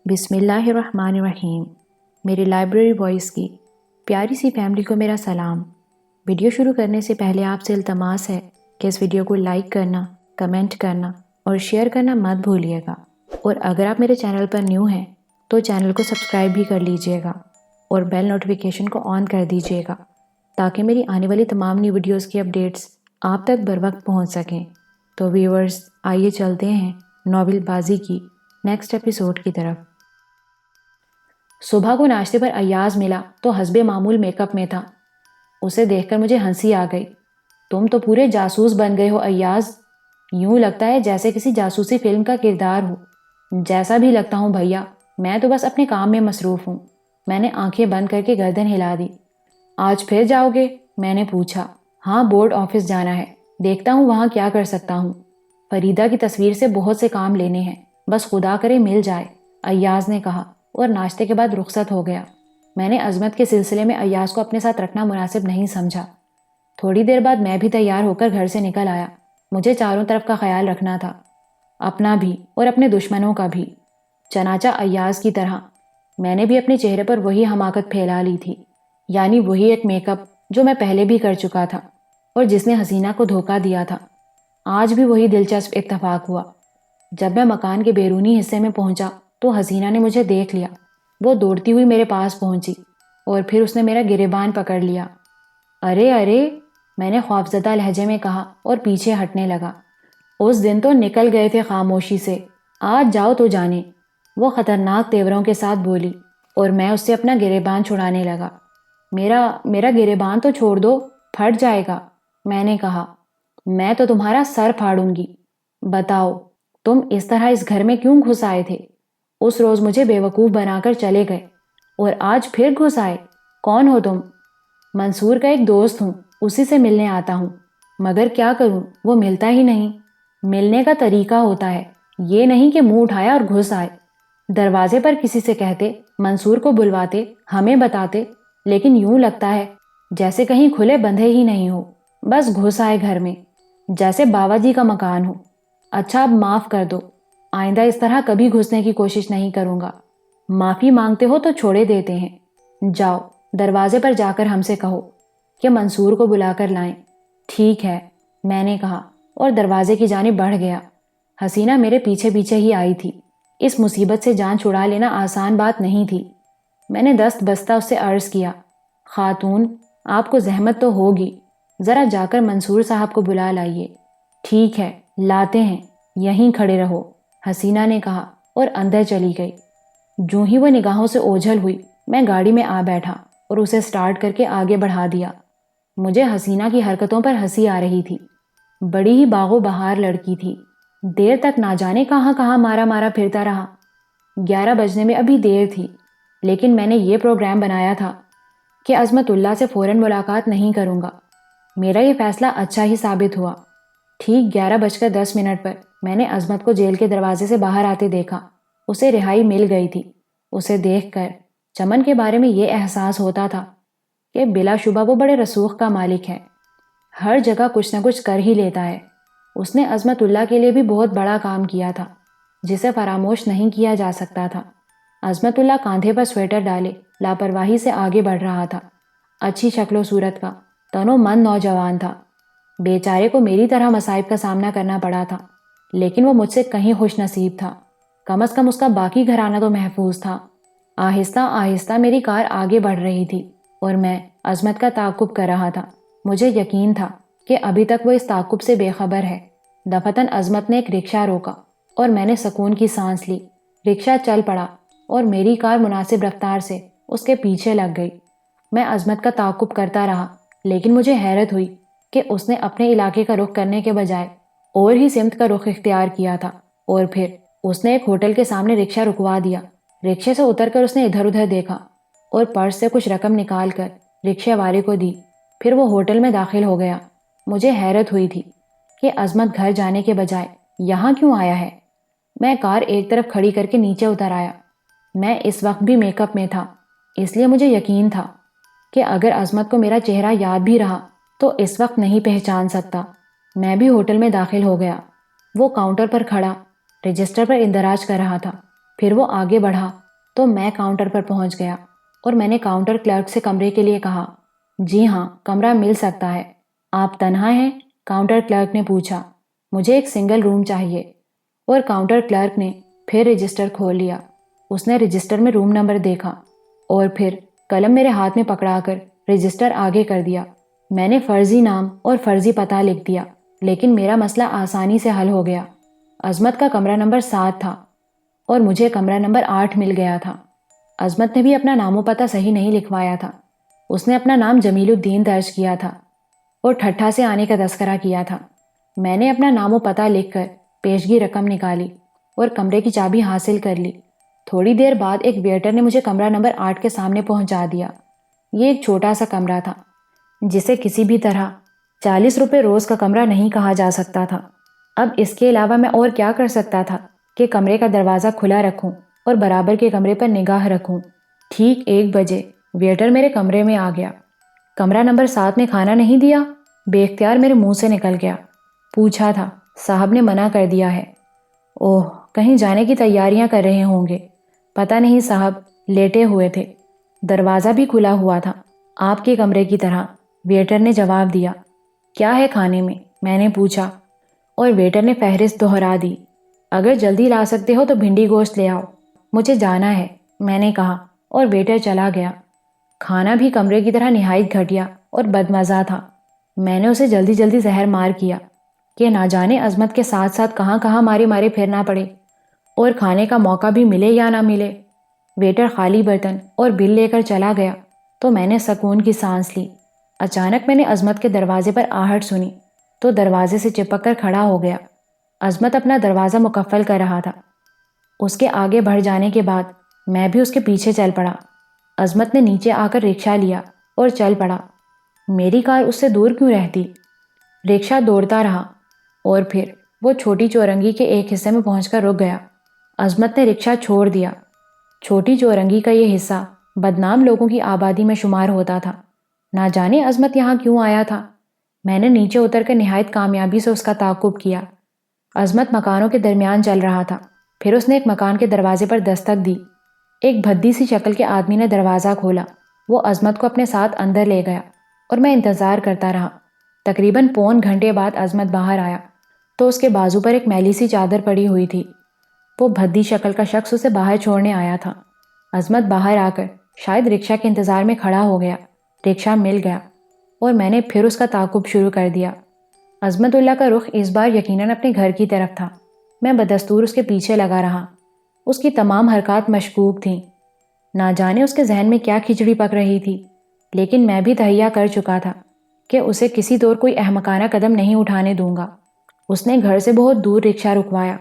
بسم اللہ الرحمن الرحیم۔ میری لائبریری وائس کی پیاری سی فیملی کو میرا سلام۔ ویڈیو شروع کرنے سے پہلے آپ سے التماس ہے کہ اس ویڈیو کو لائک کرنا، کمنٹ کرنا اور شیئر کرنا مت بھولیے گا، اور اگر آپ میرے چینل پر نیو ہیں تو چینل کو سبسکرائب بھی کر لیجئے گا اور بیل نوٹیفیکیشن کو آن کر دیجئے گا تاکہ میری آنے والی تمام نیو ویڈیوز کی اپڈیٹس آپ تک بر وقت پہنچ سکیں۔ تو ویورز، آئیے چلتے ہیں ناول بازی کی نیکسٹ ایپیسوڈ کی طرف۔ صبح کو ناشتے پر ایاز ملا تو حسب معمول میک اپ میں تھا۔ اسے دیکھ کر مجھے ہنسی آ گئی۔ تم تو پورے جاسوس بن گئے ہو ایاز، یوں لگتا ہے جیسے کسی جاسوسی فلم کا کردار ہو۔ جیسا بھی لگتا ہوں بھیا، میں تو بس اپنے کام میں مصروف ہوں۔ میں نے آنکھیں بند کر کے گردن ہلا دی۔ آج پھر جاؤ گے؟ میں نے پوچھا۔ ہاں، بورڈ آفس جانا ہے، دیکھتا ہوں وہاں کیا کر سکتا ہوں۔ فریدہ کی تصویر سے بہت سے کام لینے ہیں، بس خدا کرے مل جائے، ایاز نے کہا اور ناشتے کے بعد رخصت ہو گیا۔ میں نے عظمت کے سلسلے میں ایاز کو اپنے ساتھ رکھنا مناسب نہیں سمجھا۔ تھوڑی دیر بعد میں بھی تیار ہو کر گھر سے نکل آیا۔ مجھے چاروں طرف کا خیال رکھنا تھا، اپنا بھی اور اپنے دشمنوں کا بھی، چنانچہ ایاز کی طرح میں نے بھی اپنے چہرے پر وہی حماقت پھیلا لی تھی، یعنی وہی ایک میک اپ جو میں پہلے بھی کر چکا تھا اور جس نے حسینہ کو دھوکہ دیا تھا۔ آج بھی وہی دلچسپ اتفاق ہوا۔ جب میں مکان کے بیرونی حصے میں پہنچا تو حسینہ نے مجھے دیکھ لیا۔ وہ دوڑتی ہوئی میرے پاس پہنچی اور پھر اس نے میرا گریبان پکڑ لیا۔ ارے ارے، میں نے خوفزدہ لہجے میں کہا اور پیچھے ہٹنے لگا۔ اس دن تو نکل گئے تھے خاموشی سے، آج جاؤ تو جانے، وہ خطرناک تیوروں کے ساتھ بولی، اور میں اس سے اپنا گریبان چھڑانے لگا۔ میرا گریبان تو چھوڑ دو، پھٹ جائے گا، میں نے کہا۔ میں تو تمہارا سر پھاڑوں گی۔ بتاؤ، تم اس طرح اس گھر میں کیوں گھس آئے تھے؟ اس روز مجھے بیوقوف بنا کر چلے گئے اور آج پھر گھس آئے۔ کون ہو تم؟ منصور کا ایک دوست ہوں، اسی سے ملنے آتا ہوں، مگر کیا کروں، وہ ملتا ہی نہیں۔ ملنے کا طریقہ ہوتا ہے، یہ نہیں کہ منہ اٹھایا اور گھس آئے۔ دروازے پر کسی سے کہتے، منصور کو بلواتے، ہمیں بتاتے، لیکن یوں لگتا ہے جیسے کہیں کھلے بندھے ہی نہیں ہو، بس گھس آئے گھر میں، جیسے باوا جی کا مکان ہو۔ اچھا، اب معاف کر دو، آئندہ اس طرح کبھی گھسنے کی کوشش نہیں کروں گا۔ معافی مانگتے ہو تو چھوڑے دیتے ہیں۔ جاؤ، دروازے پر جا کر ہم سے کہو کہ منصور کو بلا کر لائیں۔ ٹھیک ہے، میں نے کہا اور دروازے کی جانب بڑھ گیا۔ حسینہ میرے پیچھے پیچھے ہی آئی تھی۔ اس مصیبت سے جان چھڑا لینا آسان بات نہیں تھی۔ میں نے دست بستہ اس سے عرض کیا، خاتون، آپ کو زحمت تو ہوگی، ذرا جا کر منصور صاحب کو بلا لائیے۔ ٹھیک ہے، لاتے ہیں، یہیں کھڑے رہو، حسینہ نے کہا اور اندر چلی گئی۔ جوں ہی وہ نگاہوں سے اوجھل ہوئی، میں گاڑی میں آ بیٹھا اور اسے سٹارٹ کر کے آگے بڑھا دیا۔ مجھے حسینہ کی حرکتوں پر ہنسی آ رہی تھی۔ بڑی ہی باغ و بہار لڑکی تھی۔ دیر تک نہ جانے کہاں کہاں مارا مارا پھرتا رہا۔ 11 بجنے میں ابھی دیر تھی، لیکن میں نے یہ پروگرام بنایا تھا کہ عظمت اللہ سے فوراً ملاقات نہیں کروں گا۔ میرا یہ فیصلہ اچھا ہی ثابت ہوا۔ ٹھیک 11:10 پر میں نے عظمت کو جیل کے دروازے سے باہر آتے دیکھا۔ اسے رہائی مل گئی تھی۔ اسے دیکھ کر چمن کے بارے میں یہ احساس ہوتا تھا کہ بلا شبہ وہ بڑے رسوخ کا مالک ہے، ہر جگہ کچھ نہ کچھ کر ہی لیتا ہے۔ اس نے عظمت اللہ کے لیے بھی بہت بڑا کام کیا تھا جسے فراموش نہیں کیا جا سکتا تھا۔ عظمت اللہ کاندھے پر سویٹر ڈالے لاپرواہی سے آگے بڑھ رہا تھا۔ اچھی شکل و صورت کا تن و من نوجوان تھا۔ بیچارے کو میری طرح مصائب کا سامنا کرنا پڑا تھا، لیکن وہ مجھ سے کہیں خوش نصیب تھا۔ کم از کم اس کا باقی گھرانہ تو محفوظ تھا۔ آہستہ آہستہ میری کار آگے بڑھ رہی تھی اور میں عظمت کا تعاقب کر رہا تھا۔ مجھے یقین تھا کہ ابھی تک وہ اس تعاقب سے بے خبر ہے۔ دفتن عظمت نے ایک رکشہ روکا اور میں نے سکون کی سانس لی۔ رکشہ چل پڑا اور میری کار مناسب رفتار سے اس کے پیچھے لگ گئی۔ میں عظمت کا تعاقب کرتا رہا، لیکن مجھے حیرت ہوئی کہ اس نے اپنے علاقے کا رخ کرنے کے بجائے اور ہی سمت کا رخ اختیار کیا تھا، اور پھر اس نے ایک ہوٹل کے سامنے رکشہ رکوا دیا۔ رکشے سے اتر کر اس نے ادھر ادھر دیکھا اور پرس سے کچھ رقم نکال کر رکشے والے کو دی، پھر وہ ہوٹل میں داخل ہو گیا۔ مجھے حیرت ہوئی تھی کہ عظمت گھر جانے کے بجائے یہاں کیوں آیا ہے۔ میں کار ایک طرف کھڑی کر کے نیچے اتر آیا۔ میں اس وقت بھی میک اپ میں تھا، اس لیے مجھے یقین تھا کہ اگر عظمت کو میرا چہرہ یاد بھی رہا تو اس وقت نہیں پہچان سکتا۔ میں بھی ہوٹل میں داخل ہو گیا۔ وہ کاؤنٹر پر کھڑا رجسٹر پر اندراج کر رہا تھا۔ پھر وہ آگے بڑھا تو میں کاؤنٹر پر پہنچ گیا اور میں نے کاؤنٹر کلرک سے کمرے کے لیے کہا۔ جی ہاں، کمرہ مل سکتا ہے۔ آپ تنہا ہیں؟ کاؤنٹر کلرک نے پوچھا۔ مجھے ایک سنگل روم چاہیے۔ اور کاؤنٹر کلرک نے پھر رجسٹر کھول لیا۔ اس نے رجسٹر میں روم نمبر دیکھا اور پھر قلم میرے ہاتھ میں پکڑا کر رجسٹر آگے کر دیا۔ میں نے فرضی نام اور فرضی پتہ لکھ دیا، لیکن میرا مسئلہ آسانی سے حل ہو گیا۔ عظمت کا کمرہ نمبر 7 تھا اور مجھے کمرہ نمبر 8 مل گیا تھا۔ عظمت نے بھی اپنا نام و پتہ صحیح نہیں لکھوایا تھا۔ اس نے اپنا نام جمیل الدین درج کیا تھا اور ٹھٹھا سے آنے کا تذکرہ کیا تھا۔ میں نے اپنا نام و پتہ لکھ کر پیشگی رقم نکالی اور کمرے کی چابی حاصل کر لی۔ تھوڑی دیر بعد ایک ویٹر نے مجھے کمرہ نمبر 8 کے سامنے پہنچا دیا۔ یہ ایک چھوٹا سا کمرہ تھا جسے کسی بھی طرح 40 روپے روز کا کمرہ نہیں کہا جا سکتا تھا۔ اب اس کے علاوہ میں اور کیا کر سکتا تھا کہ کمرے کا دروازہ کھلا رکھوں اور برابر کے کمرے پر نگاہ رکھوں۔ ٹھیک 1 بجے ویٹر میرے کمرے میں آ گیا۔ کمرہ نمبر 7 نے کھانا نہیں دیا؟ بے اختیار میرے منہ سے نکل گیا۔ پوچھا تھا، صاحب نے منع کر دیا ہے۔ اوہ، کہیں جانے کی تیاریاں کر رہے ہوں گے۔ پتہ نہیں صاحب، لیٹے ہوئے تھے۔ دروازہ بھی کھلا ہوا تھا، آپ کے کمرے کی طرح، ویٹر نے جواب دیا۔ کیا ہے کھانے میں نے پوچھا اور ویٹر نے فہرست دہرا دی۔ اگر جلدی لا سکتے ہو تو بھنڈی گوشت لے آؤ، مجھے جانا ہے، میں نے کہا اور ویٹر چلا گیا۔ کھانا بھی کمرے کی طرح نہایت گھٹیا اور بدمزہ تھا۔ میں نے اسے جلدی جلدی زہر مار کیا کہ نہ جانے عظمت کے ساتھ ساتھ کہاں کہاں مارے مارے پھرنا پڑے اور کھانے کا موقع بھی ملے یا نہ ملے۔ ویٹر خالی برتن اور بل لے کر چلا گیا تو میں نے سکون کی سانس لی۔ اچانک میں نے عظمت کے دروازے پر آہٹ سنی تو دروازے سے چپک کر کھڑا ہو گیا۔ عظمت اپنا دروازہ مکفل کر رہا تھا۔ اس کے آگے بڑھ جانے کے بعد میں بھی اس کے پیچھے چل پڑا۔ عظمت نے نیچے آ کر رکشہ لیا اور چل پڑا۔ میری کار اس سے دور کیوں رہتی؟ رکشہ دوڑتا رہا اور پھر وہ چھوٹی چورنگی کے ایک حصے میں پہنچ کر رک گیا۔ عظمت نے رکشہ چھوڑ دیا۔ چھوٹی چورنگی کا یہ حصہ بدنام لوگوں کی آبادی میں شمار ہوتا تھا۔ نہ جانے عظمت یہاں کیوں آیا تھا۔ میں نے نیچے اتر کر نہایت کامیابی سے اس کا تعاقب کیا۔ عظمت مکانوں کے درمیان چل رہا تھا۔ پھر اس نے ایک مکان کے دروازے پر دستک دی۔ ایک بھدی سی شکل کے آدمی نے دروازہ کھولا۔ وہ عظمت کو اپنے ساتھ اندر لے گیا اور میں انتظار کرتا رہا۔ تقریباً پون گھنٹے بعد عظمت باہر آیا تو اس کے بازو پر ایک میلی سی چادر پڑی ہوئی تھی۔ وہ بھدی شکل کا شخص اسے باہر چھوڑنے آیا تھا۔ عظمت باہر آ کر شاید رکشہ کے انتظار میں کھڑا ہو گیا۔ رکشہ مل گیا اور میں نے پھر اس کا تعاقب شروع کر دیا۔ عظمت اللہ کا رخ اس بار یقیناً اپنے گھر کی طرف تھا۔ میں بدستور اس کے پیچھے لگا رہا۔ اس کی تمام حرکات مشکوک تھیں۔ نہ جانے اس کے ذہن میں کیا کھچڑی پک رہی تھی، لیکن میں بھی تہیہ کر چکا تھا کہ اسے کسی طور کوئی احمقانہ قدم نہیں اٹھانے دوں گا۔ اس نے گھر سے بہت دور رکشہ رکوایا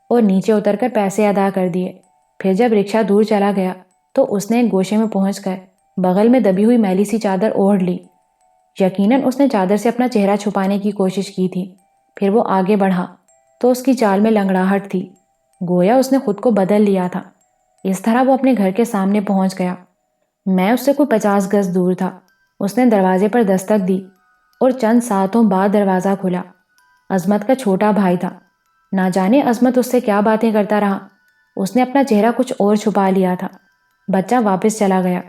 اور نیچے اتر کر پیسے ادا کر دیے۔ پھر جب رکشہ دور چلا گیا تو اس نے ایک گوشے میں پہنچ کر بغل میں دبی ہوئی میلی سی چادر اوڑھ لی۔ یقیناً اس نے چادر سے اپنا چہرہ چھپانے کی کوشش کی تھی۔ پھر وہ آگے بڑھا تو اس کی چال میں لنگڑاہٹ تھی، گویا اس نے خود کو بدل لیا تھا۔ اس طرح وہ اپنے گھر کے سامنے پہنچ گیا۔ میں اس سے کوئی 50 گز دور تھا۔ اس نے دروازے پر دستک دی اور چند ساعتوں بعد دروازہ کھلا۔ عظمت کا چھوٹا بھائی تھا۔ نہ جانے عظمت اس سے کیا باتیں کرتا رہا۔ اس نے اپنا چہرہ کچھ اور چھپا لیا تھا۔ بچہ واپس چلا گیا۔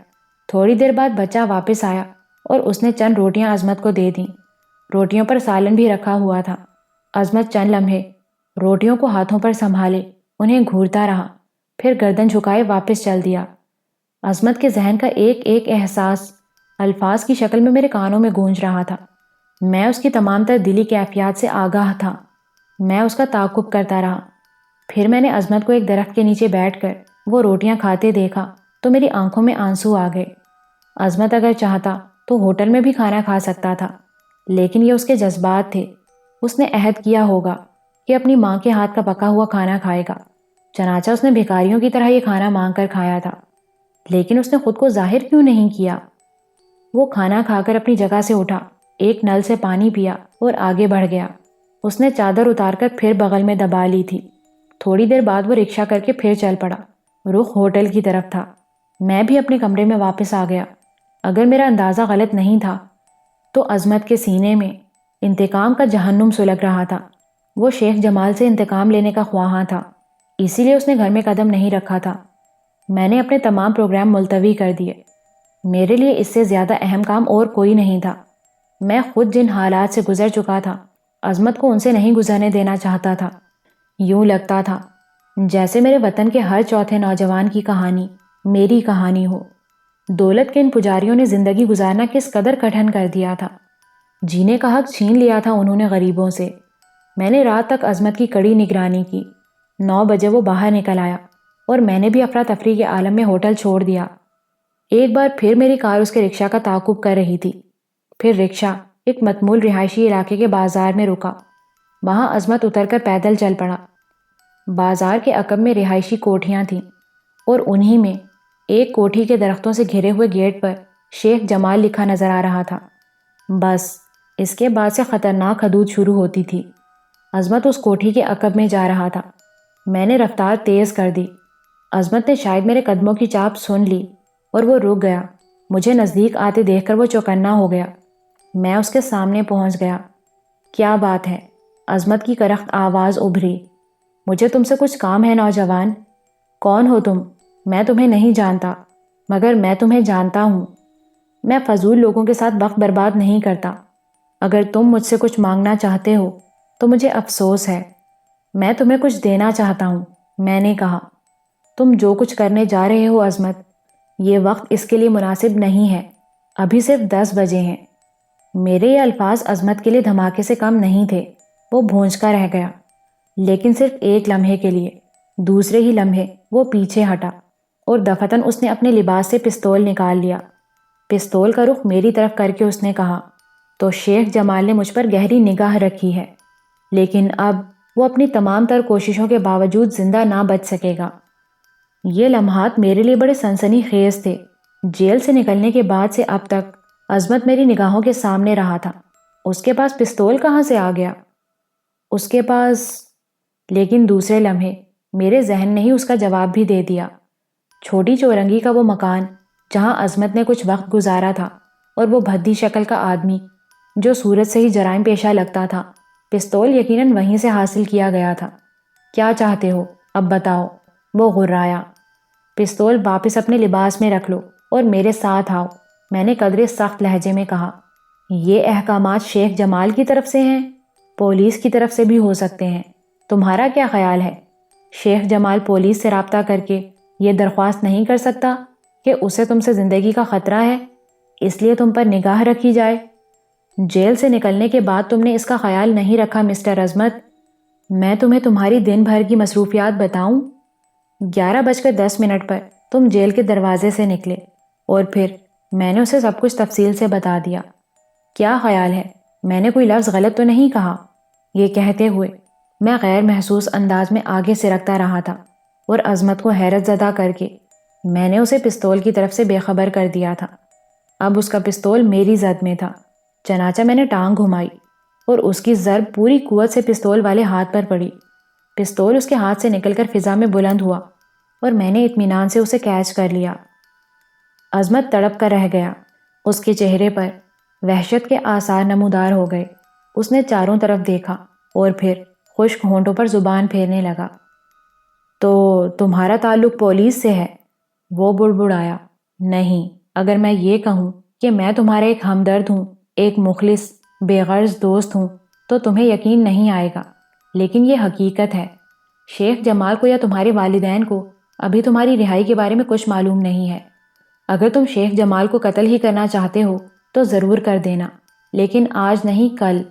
تھوڑی دیر بعد بچہ واپس آیا اور اس نے چند روٹیاں عظمت کو دے دیں۔ روٹیوں پر سالن بھی رکھا ہوا تھا۔ عظمت چند لمحے روٹیوں کو ہاتھوں پر سنبھالے انہیں گھورتا رہا، پھر گردن جھکائے واپس چل دیا۔ عظمت کے ذہن کا ایک ایک احساس الفاظ کی شکل میں میرے کانوں میں گونج رہا تھا۔ میں اس کی تمام تر دلی کیفیات سے آگاہ تھا۔ میں اس کا تعاقب کرتا رہا۔ پھر میں نے عظمت کو ایک درخت کے نیچے بیٹھ کر وہ روٹیاں کھاتے دیکھا تو میری آنکھوں میں آنسو آ گئے۔ عظمت اگر چاہتا تو ہوٹل میں بھی کھانا کھا سکتا تھا، لیکن یہ اس کے جذبات تھے۔ اس نے عہد کیا ہوگا کہ اپنی ماں کے ہاتھ کا پکا ہوا کھانا کھائے گا، چنانچہ اس نے بھکاریوں کی طرح یہ کھانا مانگ کر کھایا تھا۔ لیکن اس نے خود کو ظاہر کیوں نہیں کیا؟ وہ کھانا کھا کر اپنی جگہ سے اٹھا، ایک نل سے پانی پیا اور آگے بڑھ گیا۔ اس نے چادر اتار کر پھر بغل میں دبا لی تھی۔ تھوڑی دیر بعد وہ رکشہ کر کے پھر چل پڑا۔ رخ ہوٹل کی طرف تھا۔ میں بھی اپنے کمرے میں واپس آ گیا۔ اگر میرا اندازہ غلط نہیں تھا تو عظمت کے سینے میں انتقام کا جہنم سلگ رہا تھا۔ وہ شیخ جمال سے انتقام لینے کا خواہاں تھا۔ اسی لیے اس نے گھر میں قدم نہیں رکھا تھا۔ میں نے اپنے تمام پروگرام ملتوی کر دیے۔ میرے لیے اس سے زیادہ اہم کام اور کوئی نہیں تھا۔ میں خود جن حالات سے گزر چکا تھا، عظمت کو ان سے نہیں گزرنے دینا چاہتا تھا۔ یوں لگتا تھا جیسے میرے وطن کے ہر چوتھے نوجوان کی کہانی میری کہانی ہو۔ دولت کے ان پجاریوں نے زندگی گزارنا کس قدر کٹھن کر دیا تھا۔ جینے کا حق چھین لیا تھا انہوں نے غریبوں سے۔ میں نے رات تک عظمت کی کڑی نگرانی کی۔ 9 بجے وہ باہر نکل آیا اور میں نے بھی افراتفری کے عالم میں ہوٹل چھوڑ دیا۔ ایک بار پھر میری کار اس کے رکشہ کا تعاقب کر رہی تھی۔ پھر رکشہ ایک متمول رہائشی علاقے کے بازار میں رکا۔ وہاں عظمت اتر کر پیدل چل پڑا۔ بازار کے عقب میں رہائشی کوٹھیاں تھیں اور انہی میں ایک کوٹھی کے درختوں سے گھرے ہوئے گیٹ پر شیخ جمال لکھا نظر آ رہا تھا۔ بس اس کے بعد سے خطرناک حدود شروع ہوتی تھی۔ عظمت اس کوٹھی کے عقب میں جا رہا تھا۔ میں نے رفتار تیز کر دی۔ عظمت نے شاید میرے قدموں کی چاپ سن لی اور وہ رک گیا۔ مجھے نزدیک آتے دیکھ کر وہ چوکنا ہو گیا۔ میں اس کے سامنے پہنچ گیا۔ کیا بات ہے؟ عظمت کی کرخت آواز ابھری۔ مجھے تم سے کچھ کام ہے نوجوان۔ کون ہو تم؟ میں تمہیں نہیں جانتا، مگر میں تمہیں جانتا ہوں۔ میں فضول لوگوں کے ساتھ وقت برباد نہیں کرتا۔ اگر تم مجھ سے کچھ مانگنا چاہتے ہو تو مجھے افسوس ہے۔ میں تمہیں کچھ دینا چاہتا ہوں، میں نے کہا۔ تم جو کچھ کرنے جا رہے ہو عظمت، یہ وقت اس کے لیے مناسب نہیں ہے۔ ابھی صرف 10 بجے ہیں۔ میرے یہ الفاظ عظمت کے لیے دھماکے سے کم نہیں تھے۔ وہ بھونچکا رہ گیا، لیکن صرف ایک لمحے کے لیے۔ دوسرے ہی لمحے وہ پیچھے ہٹا اور دفتن اس نے اپنے لباس سے پستول نکال لیا۔ پستول کا رخ میری طرف کر کے اس نے کہا، تو شیخ جمال نے مجھ پر گہری نگاہ رکھی ہے، لیکن اب وہ اپنی تمام تر کوششوں کے باوجود زندہ نہ بچ سکے گا۔ یہ لمحات میرے لیے بڑے سنسنی خیز تھے۔ جیل سے نکلنے کے بعد سے اب تک عظمت میری نگاہوں کے سامنے رہا تھا۔ اس کے پاس پستول کہاں سے آ گیا؟ اس کے پاس… لیکن دوسرے لمحے میرے ذہن نے ہی اس کا جواب بھی دے دیا۔ چھوٹی چورنگی کا وہ مکان جہاں عظمت نے کچھ وقت گزارا تھا، اور وہ بھدی شکل کا آدمی جو صورت سے ہی جرائم پیشہ لگتا تھا، پستول یقیناً وہیں سے حاصل کیا گیا تھا۔ کیا چاہتے ہو اب بتاؤ؟ وہ غرایا۔ پستول واپس اپنے لباس میں رکھ لو اور میرے ساتھ آؤ، میں نے قدرے سخت لہجے میں کہا۔ یہ احکامات شیخ جمال کی طرف سے ہیں؟ پولیس کی طرف سے بھی ہو سکتے ہیں۔ تمہارا کیا خیال ہے؟ شیخ جمال پولیس سے رابطہ کر کے یہ درخواست نہیں کر سکتا کہ اسے تم سے زندگی کا خطرہ ہے، اس لیے تم پر نگاہ رکھی جائے؟ جیل سے نکلنے کے بعد تم نے اس کا خیال نہیں رکھا مسٹر عظمت؟ میں تمہیں تمہاری دن بھر کی مصروفیات بتاؤں؟ 11:10 پر تم جیل کے دروازے سے نکلے، اور پھر میں نے اسے سب کچھ تفصیل سے بتا دیا۔ کیا خیال ہے میں نے کوئی لفظ غلط تو نہیں کہا؟ یہ کہتے ہوئے میں غیر محسوس انداز میں آگے سرکتا رہا تھا، اور عظمت کو حیرت زدہ کر کے میں نے اسے پستول کی طرف سے بے خبر کر دیا تھا۔ اب اس کا پستول میری زد میں تھا، چنانچہ میں نے ٹانگ گھمائی اور اس کی ضرب پوری قوت سے پستول والے ہاتھ پر پڑی۔ پستول اس کے ہاتھ سے نکل کر فضا میں بلند ہوا اور میں نے اطمینان سے اسے کیچ کر لیا۔ عظمت تڑپ کر رہ گیا۔ اس کے چہرے پر وحشت کے آثار نمودار ہو گئے۔ اس نے چاروں طرف دیکھا اور پھر خشک ہونٹوں پر زبان پھیرنے لگا۔ تو تمہارا تعلق پولیس سے ہے؟ وہ بڑبڑایا۔ نہیں، اگر میں یہ کہوں کہ میں تمہارا ایک ہمدرد ہوں، ایک مخلص بے غرض دوست ہوں، تو تمہیں یقین نہیں آئے گا، لیکن یہ حقیقت ہے۔ شیخ جمال کو یا تمہارے والدین کو ابھی تمہاری رہائی کے بارے میں کچھ معلوم نہیں ہے۔ اگر تم شیخ جمال کو قتل ہی کرنا چاہتے ہو تو ضرور کر دینا، لیکن آج نہیں، کل۔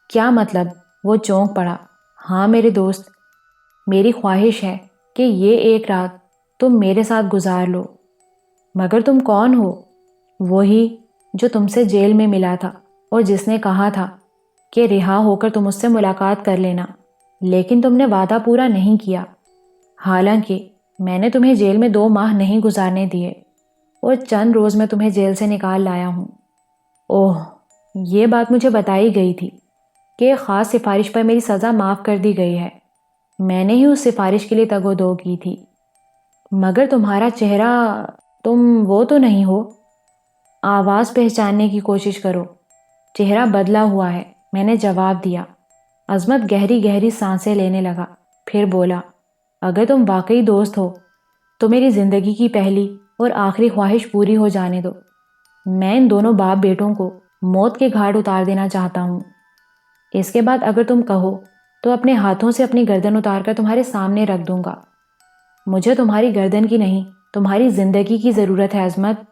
کیا مطلب؟ وہ چونک پڑا۔ ہاں میرے دوست، میری خواہش ہے کہ یہ ایک رات تم میرے ساتھ گزار لو۔ مگر تم کون ہو؟ وہی جو تم سے جیل میں ملا تھا اور جس نے کہا تھا کہ رہا ہو کر تم اس سے ملاقات کر لینا، لیکن تم نے وعدہ پورا نہیں کیا۔ حالانکہ میں نے تمہیں جیل میں 2 ماہ نہیں گزارنے دیے، اور چند روز میں تمہیں جیل سے نکال لایا ہوں۔ اوہ، یہ بات مجھے بتائی گئی تھی کہ ایک خاص سفارش پر میری سزا معاف کر دی گئی ہے۔ میں نے ہی اس سفارش کے لیے تگ و دو کی تھی۔ مگر تمہارا چہرہ… تم وہ تو نہیں ہو؟ آواز پہچاننے کی کوشش کرو۔ چہرہ بدلا ہوا ہے، میں نے جواب دیا۔ عظمت گہری گہری سانسیں لینے لگا، پھر بولا، اگر تم واقعی دوست ہو تو میری زندگی کی پہلی اور آخری خواہش پوری ہو جانے دو۔ میں ان دونوں باپ بیٹوں کو موت کے گھاٹ اتار دینا چاہتا ہوں۔ اس کے بعد اگر تم کہو تو اپنے ہاتھوں سے اپنی گردن اتار کر تمہارے سامنے رکھ دوں گا۔ مجھے تمہاری گردن کی نہیں، تمہاری زندگی کی ضرورت ہے عظمت۔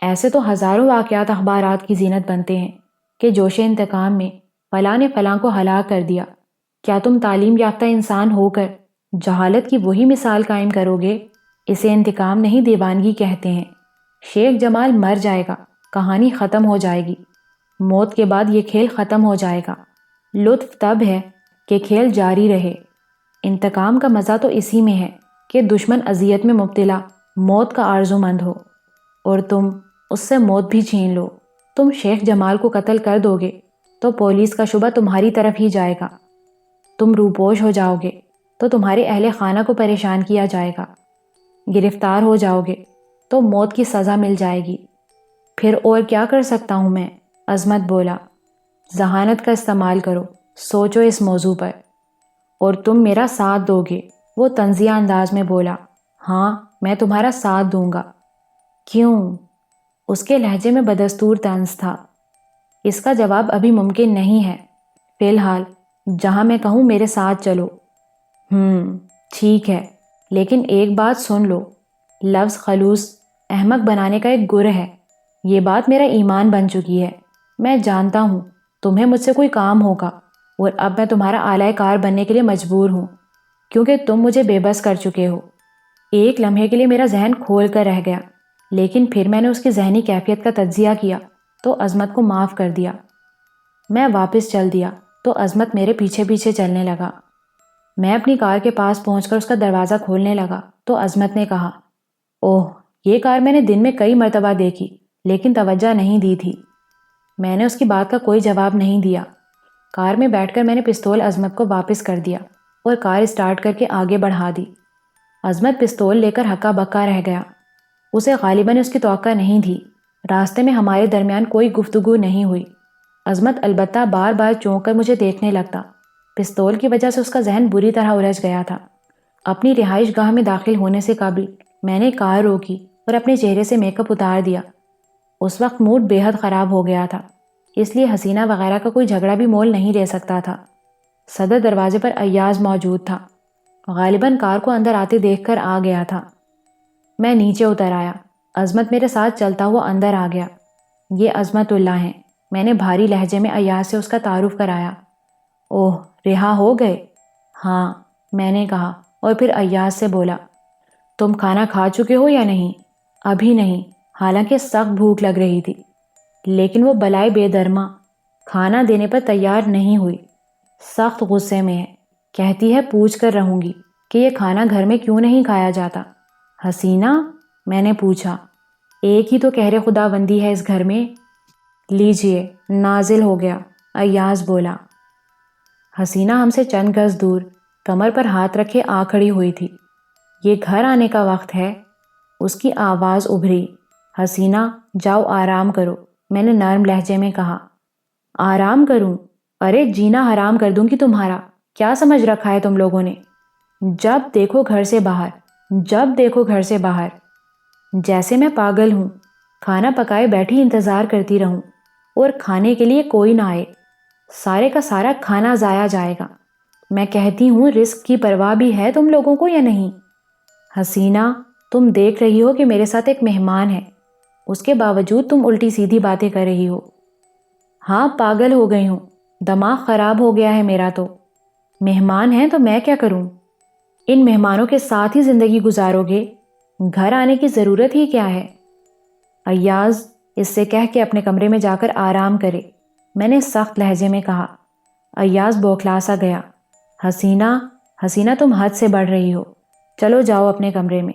ایسے تو ہزاروں واقعات اخبارات کی زینت بنتے ہیں کہ جوش انتقام میں فلاں نے فلاں کو ہلاک کر دیا۔ کیا تم تعلیم یافتہ انسان ہو کر جہالت کی وہی مثال قائم کرو گے؟ اسے انتقام نہیں، دیوانگی کہتے ہیں۔ شیخ جمال مر جائے گا، کہانی ختم ہو جائے گی۔ موت کے بعد یہ کھیل ختم ہو جائے گا۔ لطف تب ہے کہ کھیل جاری رہے۔ انتقام کا مزہ تو اسی میں ہے کہ دشمن اذیت میں مبتلا موت کا آرزو مند ہو اور تم اس سے موت بھی چھین لو۔ تم شیخ جمال کو قتل کر دو گے تو پولیس کا شبہ تمہاری طرف ہی جائے گا۔ تم روپوش ہو جاؤ گے تو تمہارے اہل خانہ کو پریشان کیا جائے گا۔ گرفتار ہو جاؤ گے تو موت کی سزا مل جائے گی۔ پھر اور کیا کر سکتا ہوں میں؟ عظمت بولا۔ ذہانت کا استعمال کرو، سوچو اس موضوع پر، اور تم میرا ساتھ دو گے؟ وہ طنزیہ انداز میں بولا۔ ہاں، میں تمہارا ساتھ دوں گا۔ کیوں؟ اس کے لہجے میں بدستور طنز تھا۔ اس کا جواب ابھی ممکن نہیں ہے۔ فی الحال جہاں میں کہوں میرے ساتھ چلو۔ ٹھیک ہے، لیکن ایک بات سن لو، لفظ خلوص احمق بنانے کا ایک گر ہے۔ یہ بات میرا ایمان بن چکی ہے۔ میں جانتا ہوں تمہیں مجھ سے کوئی کام ہوگا، اور اب میں تمہارا آلائے کار بننے کے لیے مجبور ہوں، کیونکہ تم مجھے بے بس کر چکے ہو۔ ایک لمحے کے لیے میرا ذہن کھول کر رہ گیا، لیکن پھر میں نے اس کی ذہنی کیفیت کا تجزیہ کیا تو عظمت کو معاف کر دیا۔ میں واپس چل دیا تو عظمت میرے پیچھے پیچھے چلنے لگا۔ میں اپنی کار کے پاس پہنچ کر اس کا دروازہ کھولنے لگا تو عظمت نے کہا، اوہ، یہ کار میں نے دن میں کئی مرتبہ دیکھی لیکن توجہ نہیں دی تھی۔ میں نے اس کی بات کا کوئی جواب نہیں دیا۔ کار میں بیٹھ کر میں نے پستول عظمت کو واپس کر دیا اور کار اسٹارٹ کر کے آگے بڑھا دی۔ عظمت پستول لے کر ہکا بکا رہ گیا۔ اسے غالباً اس کی توقع نہیں تھی۔ راستے میں ہمارے درمیان کوئی گفتگو نہیں ہوئی۔ عظمت البتہ بار بار چونک کر مجھے دیکھنے لگتا۔ پستول کی وجہ سے اس کا ذہن بری طرح الجھ گیا تھا۔ اپنی رہائش گاہ میں داخل ہونے سے قبل میں نے کار روکی اور اپنے چہرے سے میک اپ اتار دیا۔ اس وقت موڈ بے حد خراب ہو گیا تھا، اس لیے حسینہ وغیرہ کا کوئی جھگڑا بھی مول نہیں لے سکتا تھا۔ صدر دروازے پر ایاز موجود تھا۔ غالباً کار کو اندر آتے دیکھ کر آ گیا تھا۔ میں نیچے اتر آیا۔ عظمت میرے ساتھ چلتا ہوا اندر آ گیا۔ یہ عظمت اللہ ہیں۔ میں نے بھاری لہجے میں ایاز سے اس کا تعارف کرایا۔ اوہ، رہا ہو گئے؟ ہاں، میں نے کہا، اور پھر ایاز سے بولا، تم کھانا کھا چکے ہو یا نہیں؟ ابھی نہیں، حالانکہ سخت بھوک لگ رہی تھی، لیکن وہ بلائے بے درما کھانا دینے پر تیار نہیں ہوئی۔ سخت غصے میں ہے، کہتی ہے پوچھ کر رہوں گی کہ یہ کھانا گھر میں کیوں نہیں کھایا جاتا۔ حسینہ؟ میں نے پوچھا۔ ایک ہی تو قہر خداوندی ہے اس گھر میں۔ لیجئے، نازل ہو گیا، ایاز بولا۔ حسینہ ہم سے چند گز دور کمر پر ہاتھ رکھے آ کھڑی ہوئی تھی۔ یہ گھر آنے کا وقت ہے؟ اس کی آواز ابھری۔ حسینہ، جاؤ آرام کرو، میں نے نرم لہجے میں کہا۔ آرام کروں؟ ارے جینا حرام کر دوں گی تمہارا۔ کیا سمجھ رکھا ہے تم لوگوں نے؟ جب دیکھو گھر سے باہر، جب دیکھو گھر سے باہر، جیسے میں پاگل ہوں، کھانا پکائے بیٹھی انتظار کرتی رہوں اور کھانے کے لیے کوئی نہ آئے۔ سارے کا سارا کھانا ضائع جائے گا۔ میں کہتی ہوں رزق کی پرواہ بھی ہے تم لوگوں کو یا نہیں؟ حسینہ، تم دیکھ رہی ہو کہ میرے ساتھ ایک مہمان ہے، اس کے باوجود تم الٹی سیدھی باتیں کر رہی ہو۔ ہاں، پاگل ہو گئی ہوں، دماغ خراب ہو گیا ہے میرا تو۔ مہمان ہیں تو میں کیا کروں؟ ان مہمانوں کے ساتھ ہی زندگی گزارو گے؟ گھر آنے کی ضرورت ہی کیا ہے؟ ایاز اس سے کہہ کے اپنے کمرے میں جا کر آرام کرے، میں نے سخت لہجے میں کہا۔ ایاز بوکھلا سا گیا۔ حسینہ تم حد سے بڑھ رہی ہو، چلو جاؤ اپنے کمرے میں۔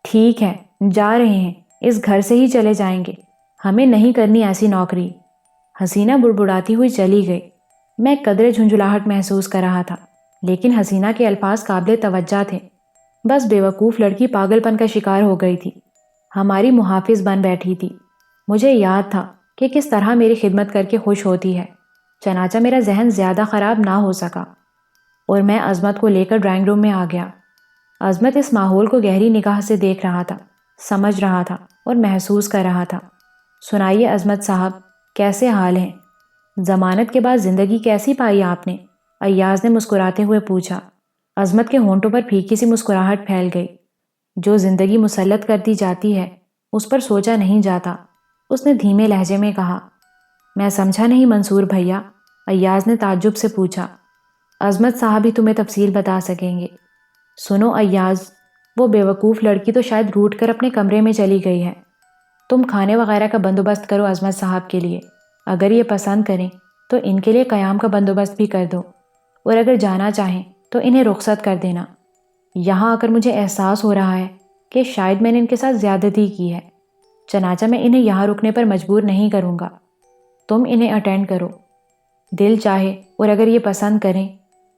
ٹھیک ہے، جا رہے ہیں، اس گھر سے ہی چلے جائیں گے، ہمیں نہیں کرنی ایسی نوکری۔ حسینہ بڑبڑاتی ہوئی چلی گئی۔ میں قدرے جھنجھلاہٹ محسوس کر رہا تھا، لیکن حسینہ کے الفاظ قابل توجہ تھے۔ بس بیوقوف لڑکی پاگل پن کا شکار ہو گئی تھی، ہماری محافظ بن بیٹھی تھی۔ مجھے یاد تھا کہ کس طرح میری خدمت کر کے خوش ہوتی ہے، چنانچہ میرا ذہن زیادہ خراب نہ ہو سکا اور میں عظمت کو لے کر ڈرائنگ روم میں آ گیا۔ عظمت اس ماحول کو گہری نگاہ سے دیکھ رہا تھا، سمجھ رہا تھا اور محسوس کر رہا تھا۔ سنائیے عظمت صاحب، کیسے حال ہیں؟ ضمانت کے بعد زندگی کیسی پائی آپ نے؟ ایاز نے مسکراتے ہوئے پوچھا۔ عظمت کے ہونٹوں پر پھیکی سی مسکراہٹ پھیل گئی۔ جو زندگی مسلط کر دی جاتی ہے اس پر سوچا نہیں جاتا، اس نے دھیمے لہجے میں کہا۔ میں سمجھا نہیں منصور بھیا، ایاز نے تعجب سے پوچھا۔ عظمت صاحب ہی تمہیں تفصیل بتا سکیں گے۔ سنو ایاز، وہ بیوقوف لڑکی تو شاید روٹ کر اپنے کمرے میں چلی گئی ہے۔ تم کھانے وغیرہ کا بندوبست کرو عظمت صاحب کے لیے، اگر یہ پسند کریں تو ان کے لیے قیام کا بندوبست بھی کر دو، اور اگر جانا چاہیں تو انہیں رخصت کر دینا۔ یہاں آ کر مجھے احساس ہو رہا ہے کہ شاید میں نے ان کے ساتھ زیادتی کی ہے، چنانچہ میں انہیں یہاں رکنے پر مجبور نہیں کروں گا۔ تم انہیں اٹینڈ کرو، دل چاہے اور اگر یہ پسند کریں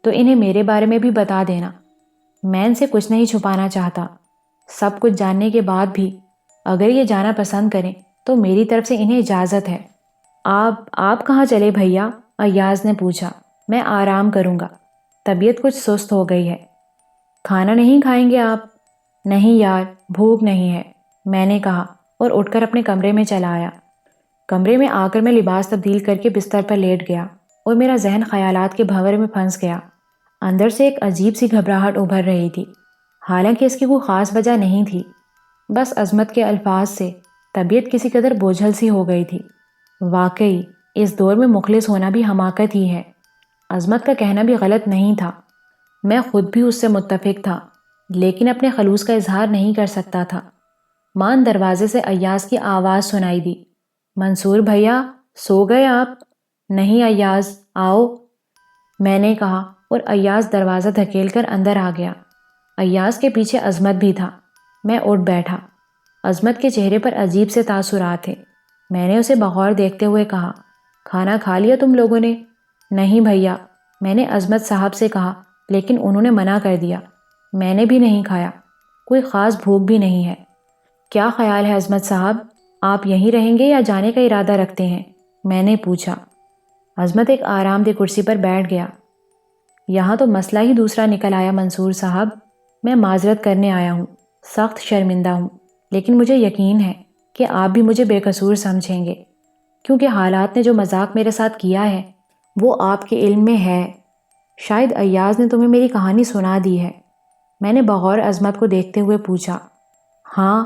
تو انہیں میرے بارے میں بھی بتا دینا۔ میں ان سے کچھ نہیں چھپانا چاہتا، سب کچھ جاننے کے بعد بھی اگر یہ جانا پسند کریں تو میری طرف سے انہیں اجازت ہے۔ آپ کہاں چلے بھیا؟ ایاز نے پوچھا۔ میں آرام کروں گا، طبیعت کچھ سست ہو گئی ہے۔ کھانا نہیں کھائیں گے آپ؟ نہیں یار، بھوک نہیں ہے، میں نے کہا اور اٹھ کر اپنے کمرے میں چلا آیا۔ کمرے میں آ کر میں لباس تبدیل کر کے بستر پر لیٹ گیا اور میرا ذہن خیالات کے بھنورے میں پھنس گیا۔ اندر سے ایک عجیب سی گھبراہٹ ابھر رہی تھی، حالانکہ اس کی کوئی خاص وجہ نہیں تھی، بس عظمت کے الفاظ سے طبیعت کسی قدر بوجھل سی ہو گئی تھی۔ واقعی اس دور میں مخلص ہونا بھی حماقت ہی ہے۔ عظمت کا کہنا بھی غلط نہیں تھا، میں خود بھی اس سے متفق تھا، لیکن اپنے خلوص کا اظہار نہیں کر سکتا تھا۔ مان دروازے سے ایاز کی آواز سنائی دی۔ منصور بھیا، سو گئے آپ؟ نہیں ایاز، آؤ، میں نے کہا اور ایاز دروازہ دھکیل کر اندر آ گیا۔ ایاز کے پیچھے عظمت بھی تھا۔ میں اٹھ بیٹھا۔ عظمت کے چہرے پر عجیب سے تاثرات تھے۔ میں نے اسے بغور دیکھتے ہوئے کہا، کھانا کھا لیا تم لوگوں نے؟ نہیں بھیا، میں نے عظمت صاحب سے کہا، لیکن انہوں نے منع کر دیا۔ میں نے بھی نہیں کھایا، کوئی خاص بھوک بھی نہیں ہے۔ کیا خیال ہے عظمت صاحب، آپ یہیں رہیں گے یا جانے کا ارادہ رکھتے ہیں؟ میں نے پوچھا۔ عظمت ایک آرام دہ کرسی پر بیٹھ گیا۔ یہاں تو مسئلہ ہی دوسرا نکل آیا منصور صاحب، میں معذرت کرنے آیا ہوں، سخت شرمندہ ہوں، لیکن مجھے یقین ہے کہ آپ بھی مجھے بے قصور سمجھیں گے، کیونکہ حالات نے جو مذاق میرے ساتھ کیا ہے وہ آپ کے علم میں ہے۔ شاید ایاز نے تمہیں میری کہانی سنا دی ہے، میں نے بغور عظمت کو دیکھتے ہوئے پوچھا۔ ہاں،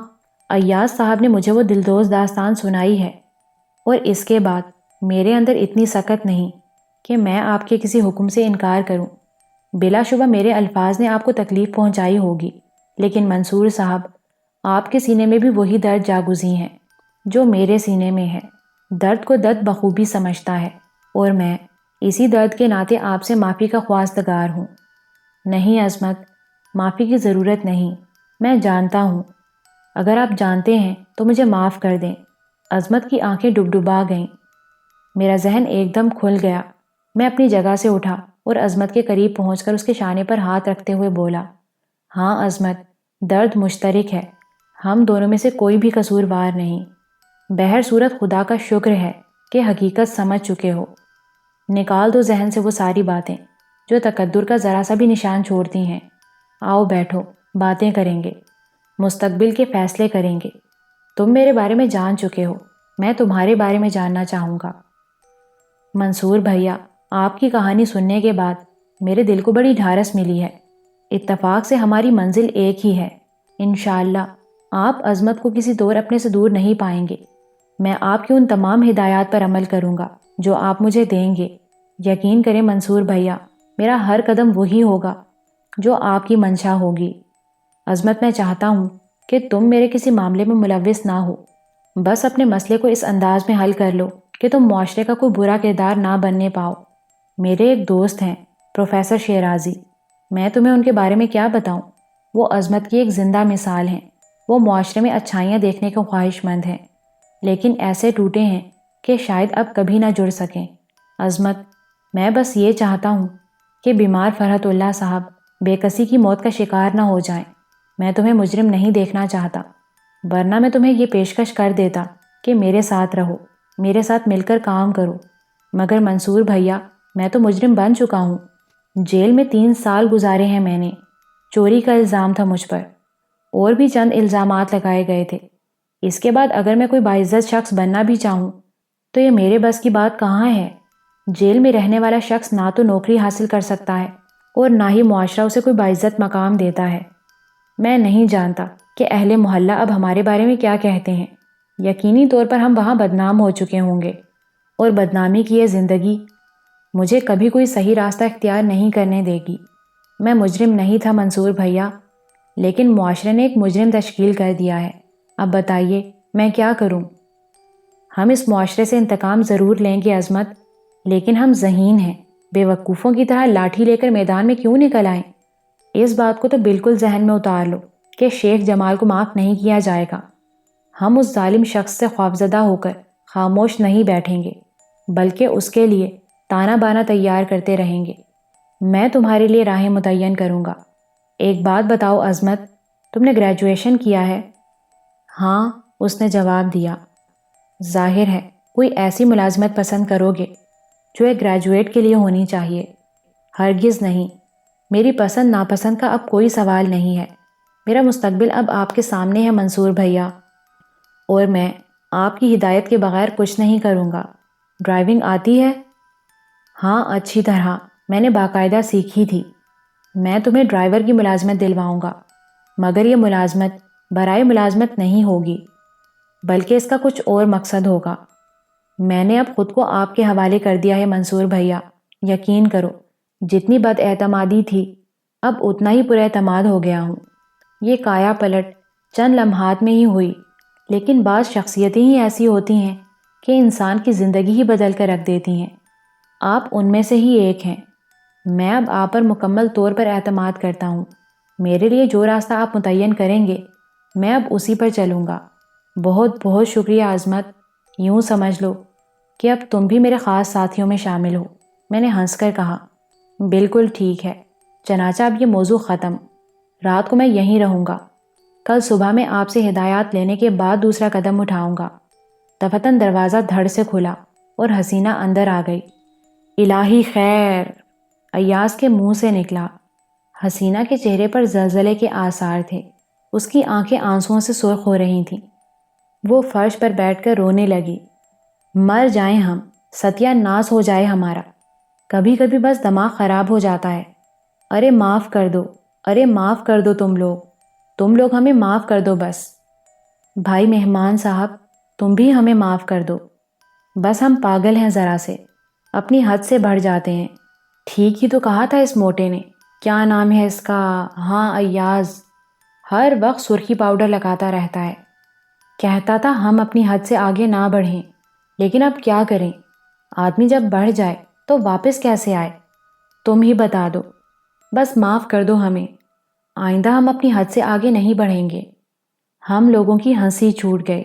ایاز صاحب نے مجھے وہ دلدوز داستان سنائی ہے، اور اس کے بعد میرے اندر اتنی سکت نہیں کہ میں آپ کے کسی حکم سے انکار کروں۔ بلا شبہ میرے الفاظ نے آپ کو تکلیف پہنچائی ہوگی، لیکن منصور صاحب، آپ کے سینے میں بھی وہی درد جاگزی ہیں جو میرے سینے میں ہے۔ درد کو درد بخوبی سمجھتا ہے، اور میں اسی درد کے ناطے آپ سے معافی کا خواستگار ہوں۔ نہیں عظمت، معافی کی ضرورت نہیں، میں جانتا ہوں۔ اگر آپ جانتے ہیں تو مجھے معاف کر دیں۔ عظمت کی آنکھیں ڈبڈبا گئیں۔ میرا ذہن ایک دم کھل گیا۔ میں اپنی جگہ سے اٹھا اور عظمت کے قریب پہنچ کر اس کے شانے پر ہاتھ رکھتے ہوئے بولا، ہاں عظمت، درد مشترک ہے، ہم دونوں میں سے کوئی بھی قصوروار نہیں۔ بہر صورت خدا کا شکر ہے کہ حقیقت سمجھ چکے ہو۔ نکال دو ذہن سے وہ ساری باتیں جو تقدر کا ذرا سا بھی نشان چھوڑتی ہیں۔ آؤ بیٹھو، باتیں کریں گے، مستقبل کے فیصلے کریں گے۔ تم میرے بارے میں جان چکے ہو، میں تمہارے بارے میں جاننا چاہوں گا۔ منصور بھیا، آپ کی کہانی سننے کے بعد میرے دل کو بڑی ڈھارس ملی ہے۔ اتفاق سے ہماری منزل ایک ہی ہے۔ انشاءاللہ آپ عظمت کو کسی طور اپنے سے دور نہیں پائیں گے۔ میں آپ کی ان تمام ہدایات پر عمل کروں گا جو آپ مجھے دیں گے۔ یقین کریں منصور بھیا، میرا ہر قدم وہی ہوگا جو آپ کی منشا ہوگی۔ عظمت، میں چاہتا ہوں کہ تم میرے کسی معاملے میں ملوث نہ ہو، بس اپنے مسئلے کو اس انداز میں حل کر لو کہ تم معاشرے کا کوئی برا کردار نہ بننے پاؤ۔ میرے ایک دوست ہیں پروفیسر شیرازی، میں تمہیں ان کے بارے میں کیا بتاؤں، وہ عظمت کی ایک زندہ مثال ہیں۔ وہ معاشرے میں اچھائیاں دیکھنے کے خواہش مند ہیں، لیکن ایسے ٹوٹے ہیں کہ شاید اب کبھی نہ جڑ سکیں۔ عظمت، میں بس یہ چاہتا ہوں کہ بیمار فرحت اللہ صاحب بے کسی کی موت کا شکار نہ ہو جائیں۔ میں تمہیں مجرم نہیں دیکھنا چاہتا، ورنہ میں تمہیں یہ پیشکش کر دیتا کہ میرے ساتھ رہو، میرے ساتھ مل کر کام کرو، مگر منصور بھیا، میں تو مجرم بن چکا ہوں۔ جیل میں 3 سال گزارے ہیں میں نے، چوری کا الزام تھا مجھ پر، اور بھی چند الزامات لگائے گئے تھے۔ اس کے بعد اگر میں کوئی باعزت شخص بننا بھی چاہوں تو یہ میرے بس کی بات کہاں ہے۔ جیل میں رہنے والا شخص نہ تو نوکری حاصل کر سکتا ہے اور نہ ہی معاشرہ اسے کوئی باعزت مقام دیتا ہے۔ میں نہیں جانتا کہ اہل محلہ اب ہمارے بارے میں کیا کہتے ہیں۔ یقینی طور پر ہم وہاں بدنام ہو چکے ہوں گے، اور بدنامی کی یہ زندگی مجھے کبھی کوئی صحیح راستہ اختیار نہیں کرنے دے گی۔ میں مجرم نہیں تھا منصور بھیا، لیکن معاشرے نے ایک مجرم تشکیل کر دیا ہے۔ اب بتائیے میں کیا کروں؟ ہم اس معاشرے سے انتقام ضرور لیں گے عظمت، لیکن ہم ذہین ہیں، بے وقوفوں کی طرح لاٹھی لے کر میدان میں کیوں نکل آئیں؟ اس بات کو تو بالکل ذہن میں اتار لو کہ شیخ جمال کو معاف نہیں کیا جائے گا۔ ہم اس ظالم شخص سے خوفزدہ ہو کر خاموش نہیں بیٹھیں گے، بلکہ اس کے لیے تانا بانا تیار کرتے رہیں گے۔ میں تمہارے لیے راہیں متعین کروں گا۔ ایک بات بتاؤ عظمت، تم نے گریجویشن کیا ہے؟ ہاں، اس نے جواب دیا۔ ظاہر ہے کوئی ایسی ملازمت پسند کرو گے جو ایک گریجویٹ کے لیے ہونی چاہیے۔ ہرگز نہیں، میری پسند ناپسند کا اب کوئی سوال نہیں ہے۔ میرا مستقبل اب آپ کے سامنے ہے منصور بھیا، اور میں آپ کی ہدایت کے بغیر کچھ نہیں کروں گا۔ ڈرائیونگ آتی ہے؟ ہاں، اچھی طرح، میں نے باقاعدہ سیکھی تھی۔ میں تمہیں ڈرائیور کی ملازمت دلواؤں گا، مگر یہ ملازمت برائے ملازمت نہیں ہوگی، بلکہ اس کا کچھ اور مقصد ہوگا۔ میں نے اب خود کو آپ کے حوالے کر دیا ہے منصور بھیا، یقین کرو، جتنی بد اعتمادی تھی اب اتنا ہی پر اعتماد ہو گیا ہوں۔ یہ کایا پلٹ چند لمحات میں ہی ہوئی، لیکن بعض شخصیتیں ہی ایسی ہوتی ہیں کہ انسان کی زندگی ہی بدل کر رکھ دیتی ہیں۔ آپ ان میں سے ہی ایک ہیں۔ میں اب آپ پر مکمل طور پر اعتماد کرتا ہوں۔ میرے لیے جو راستہ آپ متعین کریں گے میں اب اسی پر چلوں گا۔ بہت بہت شکریہ عظمت، یوں سمجھ لو کہ اب تم بھی میرے خاص ساتھیوں میں شامل ہو۔ میں نے ہنس کر کہا، بالکل ٹھیک ہے، چنانچہ اب یہ موضوع ختم۔ رات کو میں یہیں رہوں گا۔ کل صبح میں آپ سے ہدایات لینے کے بعد دوسرا قدم اٹھاؤں گا۔ دفتن دروازہ دھڑ سے کھلا اور حسینہ اندر آ گئی۔ الہی خیر، ایاز کے منہ سے نکلا۔ حسینہ کے چہرے پر زلزلے کے آثار تھے، اس کی آنکھیں آنسوؤں سے سرخ ہو رہی تھیں۔ وہ فرش پر بیٹھ کر رونے لگی۔ مر جائیں ہم، ستیہ ناس ہو جائے ہمارا، کبھی کبھی بس دماغ خراب ہو جاتا ہے۔ ارے معاف کر دو، ارے معاف کر دو، تم لوگ ہمیں معاف کر دو بس۔ بھائی مہمان صاحب، تم بھی ہمیں معاف کر دو، بس ہم پاگل ہیں ذرا سے، اپنی حد سے بڑھ جاتے ہیں۔ ٹھیک ہی تو کہا تھا اس موٹے نے، کیا نام ہے اس کا، ہاں ایاز، ہر وقت سرخی پاؤڈر لگاتا رہتا ہے۔ کہتا تھا ہم اپنی حد سے آگے نہ بڑھیں، لیکن اب کیا کریں، آدمی جب بڑھ جائے تو واپس کیسے آئے؟ تم ہی بتا دو، بس معاف کر دو ہمیں، آئندہ ہم اپنی حد سے آگے نہیں بڑھیں گے۔ ہم لوگوں کی ہنسی چھوٹ گئی۔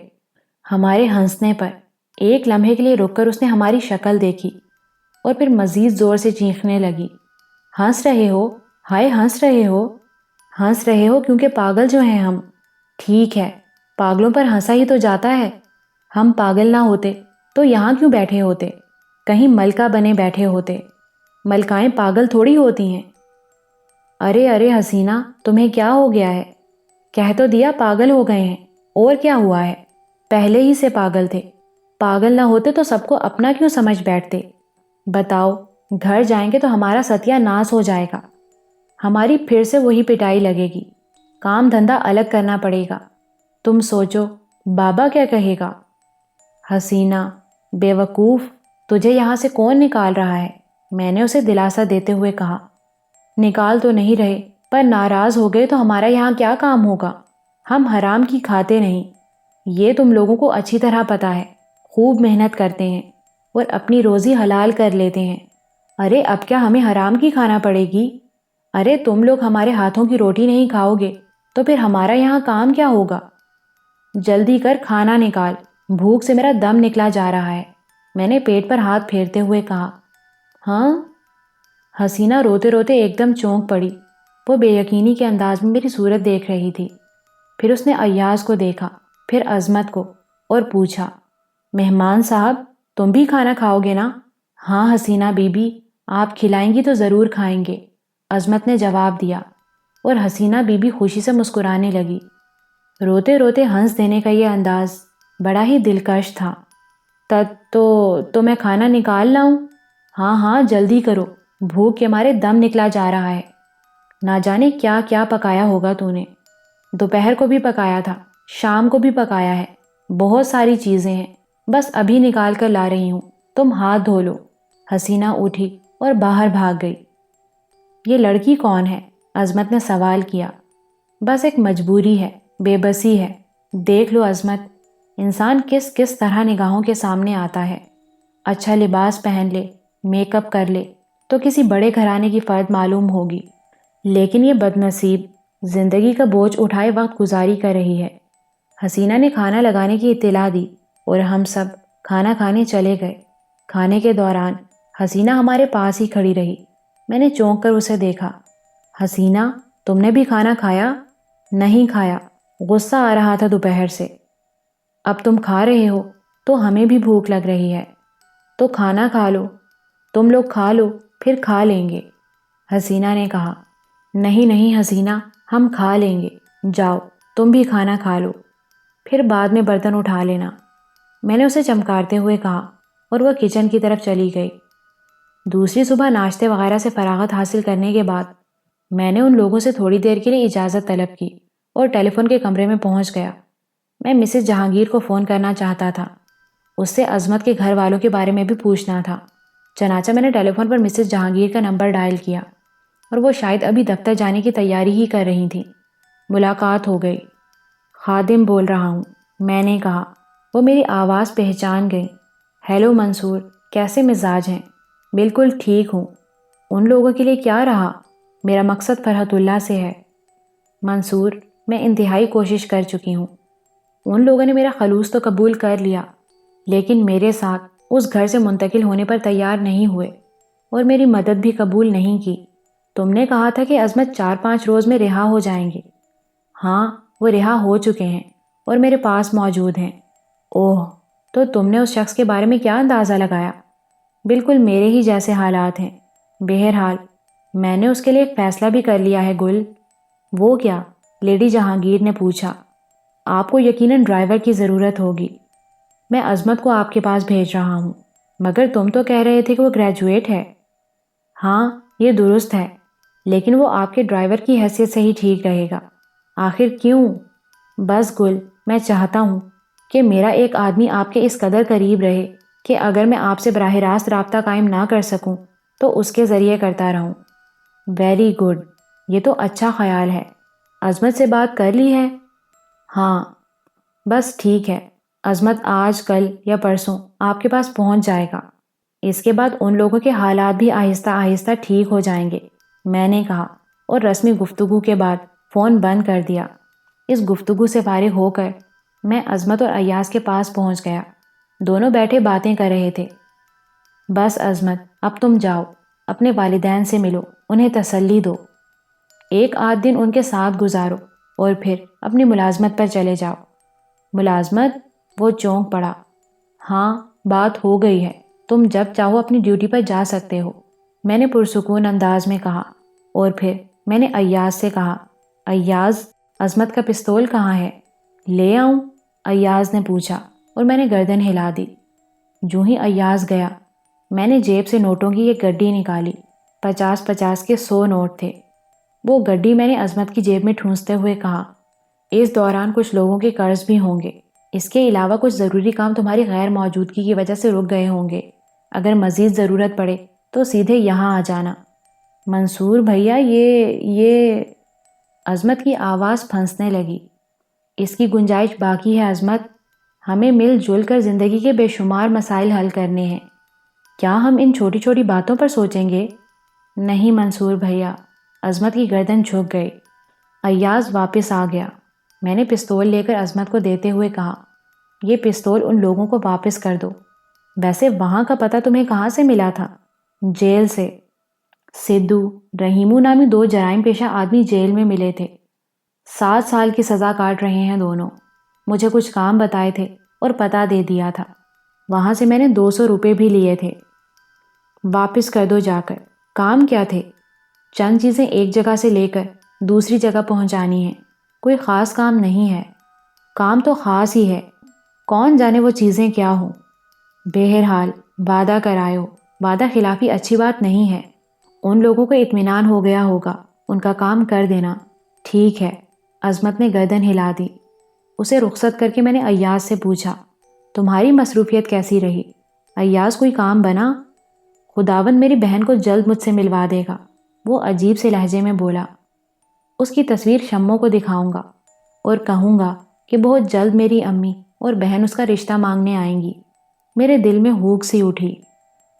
ہمارے ہنسنے پر ایک لمحے کے لیے رک کر اس نے ہماری شکل دیکھی اور پھر مزید زور سے چیخنے لگی۔ ہنس رہے ہو؟ ہائے، ہنس رہے ہو؟ ہنس رہے ہو کیونکہ پاگل جو ہیں ہم۔ ٹھیک ہے، پاگلوں پر ہنسا ہی تو جاتا ہے۔ ہم پاگل نہ ہوتے تو یہاں کیوں بیٹھے ہوتے؟ کہیں ملکہ بنے بیٹھے ہوتے۔ ملکائیں پاگل تھوڑی ہوتی ہیں۔ ارے ارے حسینہ، تمہیں کیا ہو گیا ہے؟ کہہ تو دیا پاگل ہو گئے ہیں، اور کیا ہوا ہے؟ پہلے ہی سے پاگل تھے، پاگل نہ ہوتے تو سب کو اپنا کیوں سمجھ بیٹھتے؟ بتاؤ، گھر جائیں گے تو ہمارا ستیہ ناس ہو جائے گا، ہماری پھر سے وہی پٹائی لگے گی، کام دھندا الگ کرنا پڑے گا۔ تم سوچو بابا کیا کہے گا؟ حسینہ، بے وقوف، تجھے یہاں سے کون نکال رہا ہے؟ میں نے اسے دلاسا دیتے ہوئے کہا۔ نکال تو نہیں رہے، پر ناراض ہو گئے تو ہمارا یہاں کیا کام ہوگا؟ ہم حرام کی کھاتے نہیں، یہ تم لوگوں کو اچھی طرح پتا ہے۔ خوب محنت کرتے ہیں اور اپنی روزی حلال کر لیتے ہیں۔ ارے اب کیا ہمیں حرام کی کھانا پڑے گی؟ ارے تم لوگ ہمارے ہاتھوں کی روٹی نہیں کھاؤ گے تو پھر ہمارا یہاں کام کیا ہوگا؟ جلدی کر کھانا نکال، بھوک سے میرا دم نکلا جا رہا ہے، میں نے پیٹ پر ہاتھ پھیرتے ہوئے کہا۔ ہاں؟ حسینہ روتے روتے ایک دم چونک پڑی۔ وہ بے یقینی کے انداز میں میری صورت دیکھ رہی تھی۔ پھر اس نے ایاز کو دیکھا، پھر عظمت کو، اور پوچھا، مہمان صاحب، تم بھی کھانا کھاؤ گے نا؟ ہاں حسینہ بی بی، آپ کھلائیں گی تو ضرور کھائیں گے، عظمت نے جواب دیا۔ اور حسینہ بی بی خوشی سے مسکرانے لگی۔ روتے روتے ہنس دینے کا یہ انداز بڑا ہی دلکش تھا۔ تو میں کھانا نکال لاؤں؟ ہاں ہاں جلدی کرو، بھوک کے مارے دم نکلا جا رہا ہے۔ نہ جانے کیا کیا پکایا ہوگا تو نے، دوپہر کو بھی پکایا تھا، شام کو بھی پکایا ہے، بہت ساری چیزیں ہیں، بس ابھی نکال کر لا رہی ہوں، تم ہاتھ دھو لو۔ حسینہ اٹھی اور باہر بھاگ گئی۔ یہ لڑکی کون ہے؟ عظمت نے سوال کیا۔ بس ایک مجبوری ہے، بے بسی ہے۔ دیکھ لو عظمت، انسان کس کس طرح نگاہوں کے سامنے آتا ہے۔ اچھا لباس پہن لے، میک اپ کر لے تو کسی بڑے گھرانے کی فرد معلوم ہوگی، لیکن یہ بد نصیب زندگی کا بوجھ اٹھائے وقت گزاری کر رہی ہے۔ حسینہ نے کھانا لگانے کی اطلاع دی اور ہم سب کھانا کھانے چلے گئے۔ کھانے کے دوران حسینہ ہمارے پاس ہی کھڑی رہی۔ میں نے چونک کر اسے دیکھا۔ حسینہ، تم نے بھی کھانا کھایا؟ نہیں کھایا، غصہ آ رہا تھا دوپہر سے۔ اب تم کھا رہے ہو تو ہمیں بھی بھوک لگ رہی ہے، تو کھانا کھا لو۔ تم لوگ کھا لو، پھر کھا لیں گے، حسینہ نے کہا۔ نہیں نہیں حسینہ، ہم کھا لیں گے، جاؤ تم بھی کھانا کھا لو، پھر بعد میں برتن اٹھا لینا، میں نے اسے چمکارتے ہوئے کہا، اور وہ کچن کی طرف چلی گئی۔ دوسری صبح ناشتے وغیرہ سے فراغت حاصل کرنے کے بعد میں نے ان لوگوں سے تھوڑی دیر کے لیے اجازت طلب کی اور ٹیلی فون کے کمرے میں پہنچ گیا۔ میں مسز جہانگیر کو فون کرنا چاہتا تھا، اس سے عظمت کے گھر والوں کے بارے میں بھی پوچھنا تھا۔ چنانچہ میں نے ٹیلی فون پر مسز جہانگیر کا نمبر ڈائل کیا اور وہ شاید ابھی دفتر جانے کی تیاری ہی کر رہی تھیں۔ ملاقات ہو گئی۔ خادم بول رہا ہوں، میں نے کہا۔ وہ میری آواز پہچان گئی۔ ہیلو منصور، کیسے مزاج ہیں؟ بالکل ٹھیک ہوں۔ ان لوگوں کے لیے کیا رہا؟ میرا مقصد فرحت اللہ سے ہے۔ منصور، میں انتہائی کوشش کر چکی ہوں۔ ان لوگوں نے میرا خلوص تو قبول کر لیا، لیکن میرے ساتھ اس گھر سے منتقل ہونے پر تیار نہیں ہوئے اور میری مدد بھی قبول نہیں کی۔ تم نے کہا تھا کہ عظمت 4-5 روز میں رہا ہو جائیں گے۔ ہاں، وہ رہا ہو چکے ہیں اور میرے پاس موجود ہیں۔ اوہ، تو تم نے اس شخص کے بارے میں کیا اندازہ لگایا؟ بالکل میرے ہی جیسے حالات ہیں۔ بہرحال میں نے اس کے لیے ایک فیصلہ بھی کر لیا ہے گل۔ وہ کیا؟ لیڈی جہانگیر نے پوچھا۔ آپ کو یقیناً ڈرائیور کی ضرورت ہوگی۔ میں عظمت کو آپ کے پاس بھیج رہا ہوں، مگر تم تو کہہ رہے تھے کہ وہ گریجویٹ ہے۔ ہاں، یہ درست ہے، لیکن وہ آپ کے ڈرائیور کی حیثیت سے ہی ٹھیک رہے گا۔ آخر کیوں؟ بس گل، میں چاہتا ہوں کہ میرا ایک آدمی آپ کے اس قدر قریب رہے کہ اگر میں آپ سے براہ راست رابطہ قائم نہ کر سکوں تو اس کے ذریعے کرتا رہوں۔ ویری گڈ، یہ تو اچھا خیال ہے۔ عظمت سے بات کر لی ہے؟ ہاں، بس ٹھیک ہے، عظمت آج کل یا پرسوں آپ کے پاس پہنچ جائے گا۔ اس کے بعد ان لوگوں کے حالات بھی آہستہ آہستہ ٹھیک ہو جائیں گے، میں نے کہا، اور رسمی گفتگو کے بعد فون بند کر دیا۔ اس گفتگو سے فارغ ہو کر میں عظمت اور ایاز کے پاس پہنچ گیا۔ دونوں بیٹھے باتیں کر رہے تھے۔ بس عظمت، اب تم جاؤ، اپنے والدین سے ملو، انہیں تسلی دو، ایک آدھ دن ان کے ساتھ گزارو اور پھر اپنی ملازمت پر چلے جاؤ۔ ملازمت؟ وہ چونک پڑا۔ ہاں، بات ہو گئی ہے، تم جب چاہو اپنی ڈیوٹی پر جا سکتے ہو، میں نے پرسکون انداز میں کہا، اور پھر میں نے ایاز سے کہا، ایاز، عظمت کا پستول کہاں ہے؟ لے آؤں؟ ایاز نے پوچھا اور میں نے گردن ہلا دی۔ جو ہی ایاز گیا، میں نے جیب سے نوٹوں کی ایک گڈی نکالی۔ 50-50 کے 100 نوٹ تھے۔ وہ گڈی میں نے عظمت کی جیب میں ٹھونستے ہوئے کہا، اس دوران کچھ لوگوں کے قرض بھی ہوں گے، اس کے علاوہ کچھ ضروری کام تمہاری غیر موجودگی کی وجہ سے رک گئے ہوں گے، اگر مزید ضرورت پڑے تو سیدھے یہاں آ جانا۔ منصور بھیا، یہ عظمت کی آواز پھنسنے لگی۔ اس کی گنجائش باقی ہے عظمت، ہمیں مل جل کر زندگی کے بے شمار مسائل حل کرنے ہیں، کیا ہم ان چھوٹی چھوٹی باتوں پر سوچیں گے؟ نہیں منصور بھیا، عظمت کی گردن جھک گئی۔ ایاز واپس آ گیا۔ میں نے پستول لے کر عظمت کو دیتے ہوئے کہا، یہ پستول ان لوگوں کو واپس کر دو۔ ویسے وہاں کا پتہ تمہیں کہاں سے ملا تھا؟ جیل سے۔ سدھو، رحیمو نامی 2 جرائم پیشہ آدمی جیل میں ملے تھے، 7 سال کی سزا کاٹ رہے ہیں دونوں۔ مجھے کچھ کام بتائے تھے اور پتہ دے دیا تھا، وہاں سے میں نے 200 روپے بھی لیے تھے۔ واپس کر دو جا کر۔ کام کیا تھے؟ چند چیزیں ایک جگہ سے لے کر دوسری جگہ پہنچانی ہے۔ کوئی خاص کام نہیں ہے۔ کام تو خاص ہی ہے، کون جانے وہ چیزیں کیا ہوں۔ بہرحال وعدہ کرایو، وعدہ خلافی اچھی بات نہیں ہے۔ ان لوگوں کو اطمینان ہو گیا ہوگا، ان کا کام کر دینا۔ ٹھیک ہے۔ عظمت نے گردن ہلا دی۔ اسے رخصت کر کے میں نے ایاز سے پوچھا، تمہاری مصروفیت کیسی رہی؟ ایاز کوئی کام بنا؟ خداوند میری بہن کو جلد مجھ سے ملوا دے گا، وہ عجیب سے لہجے میں بولا۔ اس کی تصویر شموں کو دکھاؤں گا اور کہوں گا کہ بہت جلد میری امی اور بہن اس کا رشتہ مانگنے آئیں گی۔ میرے دل میں ہوک سی اٹھی،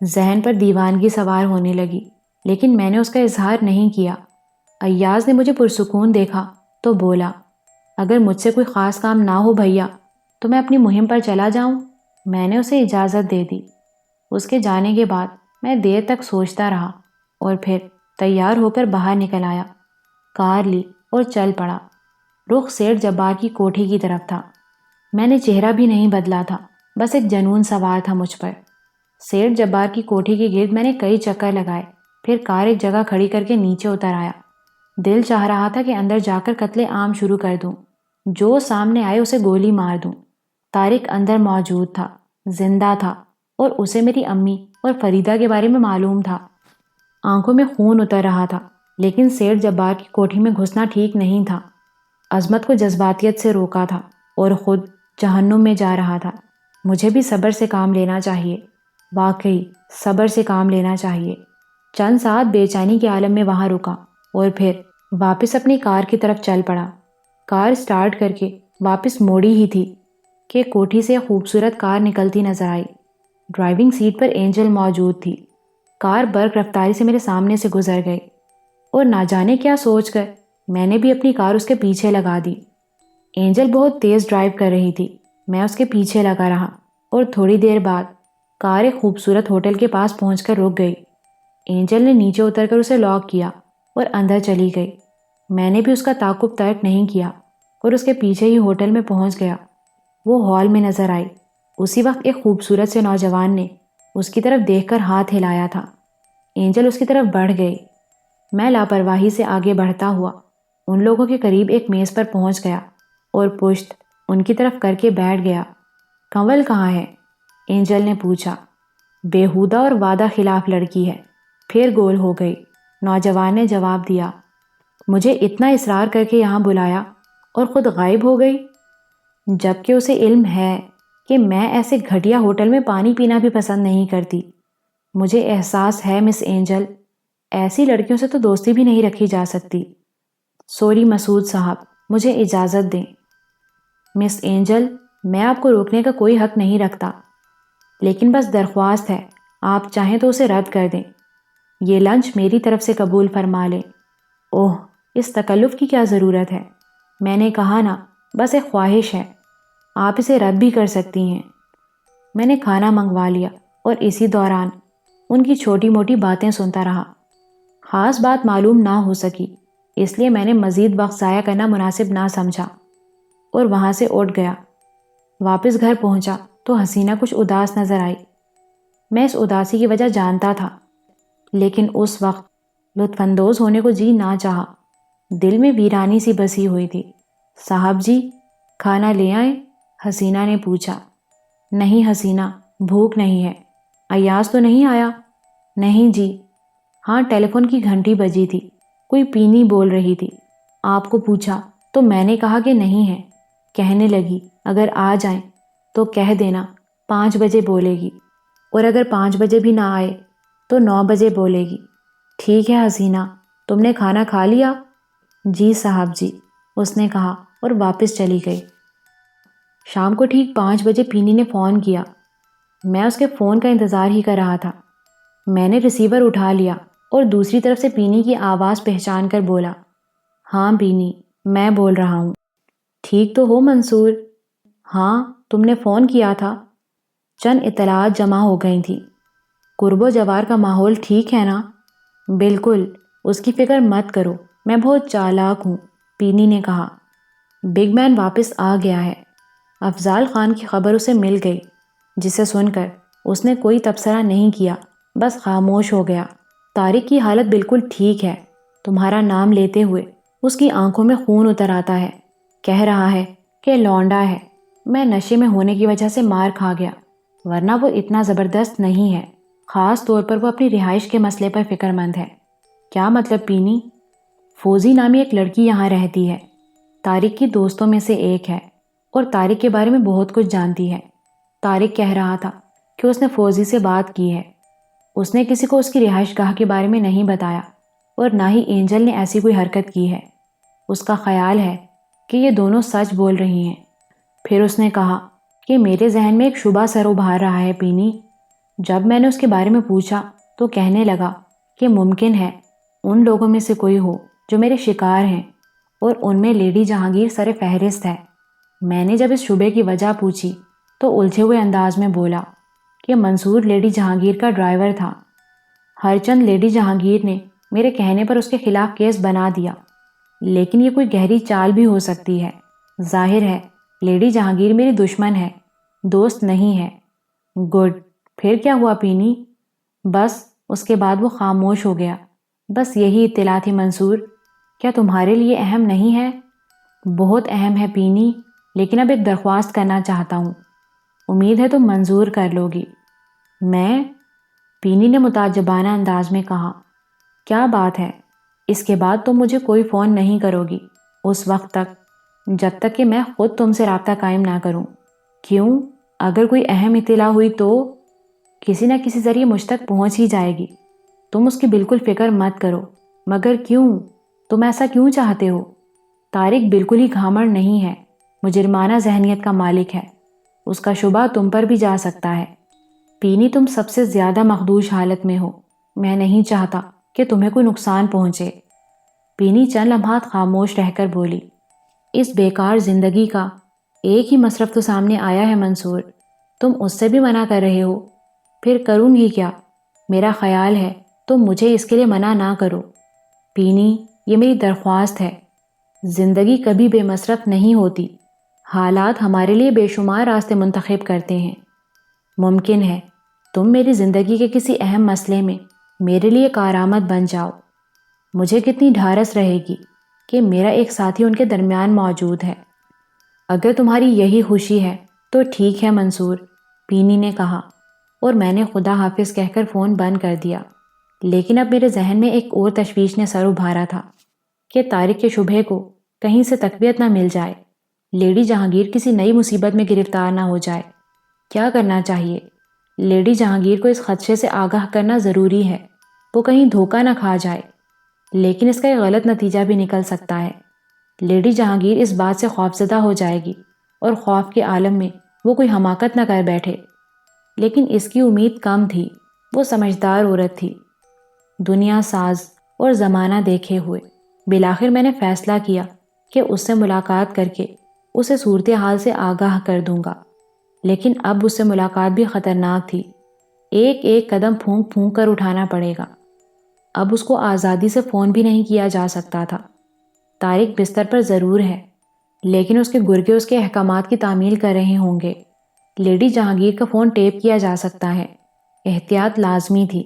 ذہن پر دیوانگی سوار ہونے لگی، لیکن میں نے اس کا اظہار نہیں کیا۔ ایاز نے مجھے پرسکون دیکھا تو بولا، اگر مجھ سے کوئی خاص کام نہ ہو بھیا تو میں اپنی مہم پر چلا جاؤں؟ میں نے اسے اجازت دے دی۔ اس کے جانے کے بعد میں دیر تک سوچتا رہا اور پھر تیار ہو کر باہر نکل آیا، کار لی اور چل پڑا۔ رخ سیٹھ جبار کی کوٹھی کی طرف تھا۔ میں نے چہرہ بھی نہیں بدلا تھا، بس ایک جنون سوار تھا مجھ پر۔ سیٹھ جبار کی کوٹھی کے گرد میں نے کئی چکر لگائے، پھر کار ایک جگہ کھڑی کر کے نیچے اتر آیا۔ دل چاہ رہا تھا کہ اندر جا کر قتل عام شروع کر دوں، جو سامنے آئے اسے گولی مار دوں۔ طارق اندر موجود تھا، زندہ تھا، اور اسے میری امی اور فریدہ کے بارے میں معلوم تھا۔ آنکھوں میں خون اتر رہا تھا، لیکن سیٹھ جبار کی کوٹھی میں گھسنا ٹھیک نہیں تھا۔ عظمت کو جذباتیت سے روکا تھا اور خود جہنم میں جا رہا تھا۔ مجھے بھی صبر سے کام لینا چاہیے، واقعی صبر سے کام لینا چاہیے۔ چند ساعت بے چینی کے عالم میں وہاں رکا اور پھر واپس اپنی کار کی طرف چل پڑا۔ کار سٹارٹ کر کے واپس موڑی ہی تھی کہ کوٹھی سے ایک خوبصورت کار نکلتی نظر آئی۔ ڈرائیونگ سیٹ پر اینجل موجود تھی۔ کار برق رفتاری سے میرے سامنے سے گزر گئی اور نہ جانے کیا سوچ کر میں نے بھی اپنی کار اس کے پیچھے لگا دی۔ اینجل بہت تیز ڈرائیو کر رہی تھی، میں اس کے پیچھے لگا رہا اور تھوڑی دیر بعد کار ایک خوبصورت ہوٹل کے پاس پہنچ کر رک گئی۔ اینجل نے نیچے اتر کر اسے لاک کیا اور اندر چلی گئی۔ میں نے بھی اس کا تعاقب ترک نہیں کیا اور اس کے پیچھے ہی ہوٹل میں پہنچ گیا۔ وہ ہال میں نظر آئی۔ اسی وقت ایک خوبصورت سے نوجوان نے اس کی طرف دیکھ کر ہاتھ ہلایا تھا۔ اینجل اس کی طرف بڑھ گئی۔ میں لاپرواہی سے آگے بڑھتا ہوا ان لوگوں کے قریب ایک میز پر پہنچ گیا اور پشت ان کی طرف کر کے بیٹھ گیا۔ کنول کہاں ہے؟ اینجل نے پوچھا۔ بےہودہ اور وعدہ خلاف لڑکی ہے، پھر گول ہو گئی، نوجوان نے جواب دیا۔ مجھے اتنا اصرار کر کے یہاں بلایا اور خود غائب ہو گئی، جبکہ اسے علم ہے کہ میں ایسے گھٹیا ہوٹل میں پانی پینا بھی پسند نہیں کرتی۔ مجھے احساس ہے مس اینجل، ایسی لڑکیوں سے تو دوستی بھی نہیں رکھی جا سکتی۔ سوری مسعود صاحب، مجھے اجازت دیں۔ مس اینجل، میں آپ کو روکنے کا کوئی حق نہیں رکھتا، لیکن بس درخواست ہے، آپ چاہیں تو اسے رد کر دیں۔ یہ لنچ میری طرف سے قبول فرما لیں۔ اوہ، اس تکلف کی کیا ضرورت ہے؟ میں نے کہا نا، بس ایک خواہش ہے، آپ اسے رد بھی کر سکتی ہیں۔ میں نے کھانا منگوا لیا اور اسی دوران ان کی چھوٹی موٹی باتیں سنتا رہا۔ خاص بات معلوم نہ ہو سکی، اس لیے میں نے مزید وقت ضائع کرنا مناسب نہ سمجھا اور وہاں سے اٹھ گیا۔ واپس گھر پہنچا تو حسینہ کچھ اداس نظر آئی۔ میں اس اداسی کی وجہ جانتا تھا، لیکن اس وقت لطف اندوز ہونے کو جی نہ چاہا۔ دل میں ویرانی سی بسی ہوئی تھی۔ صاحب جی، کھانا لے آئیں؟ حسینہ نے پوچھا۔ نہیں حسینہ، بھوک نہیں ہے۔ ایاز تو نہیں آیا؟ نہیں جی۔ ہاں، ٹیلی فون کی گھنٹی بجی تھی، کوئی پینی بول رہی تھی، آپ کو پوچھا تو میں نے کہا کہ نہیں ہے۔ کہنے لگی اگر آ جائیں تو کہہ دینا 5 بجے بولے گی، اور اگر 5 بجے بھی نہ آئے تو 9 بجے بولے گی۔ ٹھیک ہے حسینہ، تم نے کھانا کھا لیا؟ جی صاحب جی، اس نے کہا اور واپس چلی گئی۔ شام کو ٹھیک 5 بجے پینی نے فون کیا۔ میں اس کے فون کا انتظار ہی کر رہا تھا۔ میں نے ریسیور اٹھا لیا اور دوسری طرف سے پینی کی آواز پہچان کر بولا، ہاں پینی، میں بول رہا ہوں۔ ٹھیک تو ہو منصور؟ ہاں، تم نے فون کیا تھا۔ چند اطلاعات جمع ہو گئی تھیں۔ قرب و جوار کا ماحول ٹھیک ہے نا؟ بالکل، اس کی فکر مت کرو، میں بہت چالاک ہوں، پینی نے کہا۔ بگ مین واپس آ گیا ہے۔ افضال خان کی خبر اسے مل گئی، جسے سن کر اس نے کوئی تبصرہ نہیں کیا، بس خاموش ہو گیا۔ طارق کی حالت بالکل ٹھیک ہے، تمہارا نام لیتے ہوئے اس کی آنکھوں میں خون اتر آتا ہے۔ کہہ رہا ہے کہ لونڈا ہے، میں نشے میں ہونے کی وجہ سے مار کھا گیا، ورنہ وہ اتنا زبردست نہیں ہے۔ خاص طور پر وہ اپنی رہائش کے مسئلے پر فکر مند ہے۔ کیا مطلب پینی؟ فوزی نامی ایک لڑکی یہاں رہتی ہے، طارق کی دوستوں میں سے ایک ہے اور طارق کے بارے میں بہت کچھ جانتی ہے۔ طارق کہہ رہا تھا کہ اس نے فوزی سے بات کی ہے۔ اس نے کسی کو اس کی رہائش گاہ کے بارے میں نہیں بتایا اور نہ ہی اینجل نے ایسی کوئی حرکت کی ہے۔ اس کا خیال ہے کہ یہ دونوں سچ بول رہی ہیں۔ پھر اس نے کہا کہ میرے ذہن میں ایک شبہ سر ابھار رہا ہے پینی۔ جب میں نے اس کے بارے میں پوچھا تو کہنے لگا کہ ممکن ہے ان لوگوں میں سے کوئی ہو جو میرے شکار ہیں، اور ان میں لیڈی جہانگیر سر فہرست ہے۔ میں نے جب اس شبے کی وجہ پوچھی تو الجھے ہوئے انداز میں بولا کہ منصور لیڈی جہانگیر کا ڈرائیور تھا۔ ہرچند لیڈی جہانگیر نے میرے کہنے پر اس کے خلاف کیس بنا دیا، لیکن یہ کوئی گہری چال بھی ہو سکتی ہے۔ ظاہر ہے لیڈی جہانگیر میری دشمن ہے، دوست نہیں ہے۔ گڈ، پھر کیا ہوا پینی؟ بس اس کے بعد وہ خاموش ہو گیا۔ بس یہی اطلاع تھی منصور۔ کیا تمہارے لیے اہم نہیں ہے؟ بہت اہم ہے پینی، لیکن اب ایک درخواست کرنا چاہتا ہوں، امید ہے تم منظور کر لو گی۔ میں؟ پینی نے متعجبانہ انداز میں کہا، کیا بات ہے؟ اس کے بعد تم مجھے کوئی فون نہیں کرو گی اس وقت تک جب تک کہ میں خود تم سے رابطہ قائم نہ کروں۔ کیوں؟ اگر کوئی اہم اطلاع ہوئی تو کسی نہ کسی ذریعے مجھ تک پہنچ ہی جائے گی، تم اس کی بالکل فکر مت کرو۔ مگر کیوں؟ تم ایسا کیوں چاہتے ہو؟ طارق بالکل ہی گھامڑ نہیں ہے، مجرمانہ ذہنیت کا مالک ہے، اس کا شبہ تم پر بھی جا سکتا ہے۔ پینی تم سب سے زیادہ مخدوش حالت میں ہو، میں نہیں چاہتا کہ تمہیں کوئی نقصان پہنچے۔ پینی چند لمحات خاموش رہ کر بولی، اس بیکار زندگی کا ایک ہی مصرف تو سامنے آیا ہے منصور، تم اس سے بھی منع کر رہے ہو۔ پھر کروں گی کیا؟ میرا خیال ہے تم مجھے اس کے لیے منع نہ کرو۔ پینی، یہ میری درخواست ہے۔ زندگی کبھی بے مصرف نہیں ہوتی، حالات ہمارے لیے بے شمار راستے منتخب کرتے ہیں۔ ممکن ہے تم میری زندگی کے کسی اہم مسئلے میں میرے لیے کارآمد بن جاؤ۔ مجھے کتنی ڈھارس رہے گی کہ میرا ایک ساتھی ان کے درمیان موجود ہے۔ اگر تمہاری یہی خوشی ہے تو ٹھیک ہے منصور، پینی نے کہا، اور میں نے خدا حافظ کہہ کر فون بند کر دیا۔ لیکن اب میرے ذہن میں ایک اور تشویش نے سر ابھارا تھا کہ طارق کے شبہ کو کہیں سے تقویت نہ مل جائے، لیڈی جہانگیر کسی نئی مصیبت میں گرفتار نہ ہو جائے۔ کیا کرنا چاہیے؟ لیڈی جہانگیر کو اس خدشے سے آگاہ کرنا ضروری ہے، وہ کہیں دھوکہ نہ کھا جائے، لیکن اس کا ایک غلط نتیجہ بھی نکل سکتا ہے۔ لیڈی جہانگیر اس بات سے خوفزدہ ہو جائے گی اور خوف کے عالم میں وہ کوئی حماقت نہ کر بیٹھے۔ لیکن اس کی امید کم تھی، وہ سمجھدار عورت تھی، دنیا ساز اور زمانہ دیکھے ہوئے۔ بالآخر میں نے فیصلہ کیا کہ اس سے ملاقات کر کے اسے صورتحال سے آگاہ کر دوں گا، لیکن اب اس سے ملاقات بھی خطرناک تھی، ایک ایک قدم پھونک پھونک کر اٹھانا پڑے گا۔ اب اس کو آزادی سے فون بھی نہیں کیا جا سکتا تھا۔ طارق بستر پر ضرور ہے، لیکن اس کے گرگے اس کے احکامات کی تعمیل کر رہے ہوں گے۔ لیڈی جہانگیر کا فون ٹیپ کیا جا سکتا ہے، احتیاط لازمی تھی۔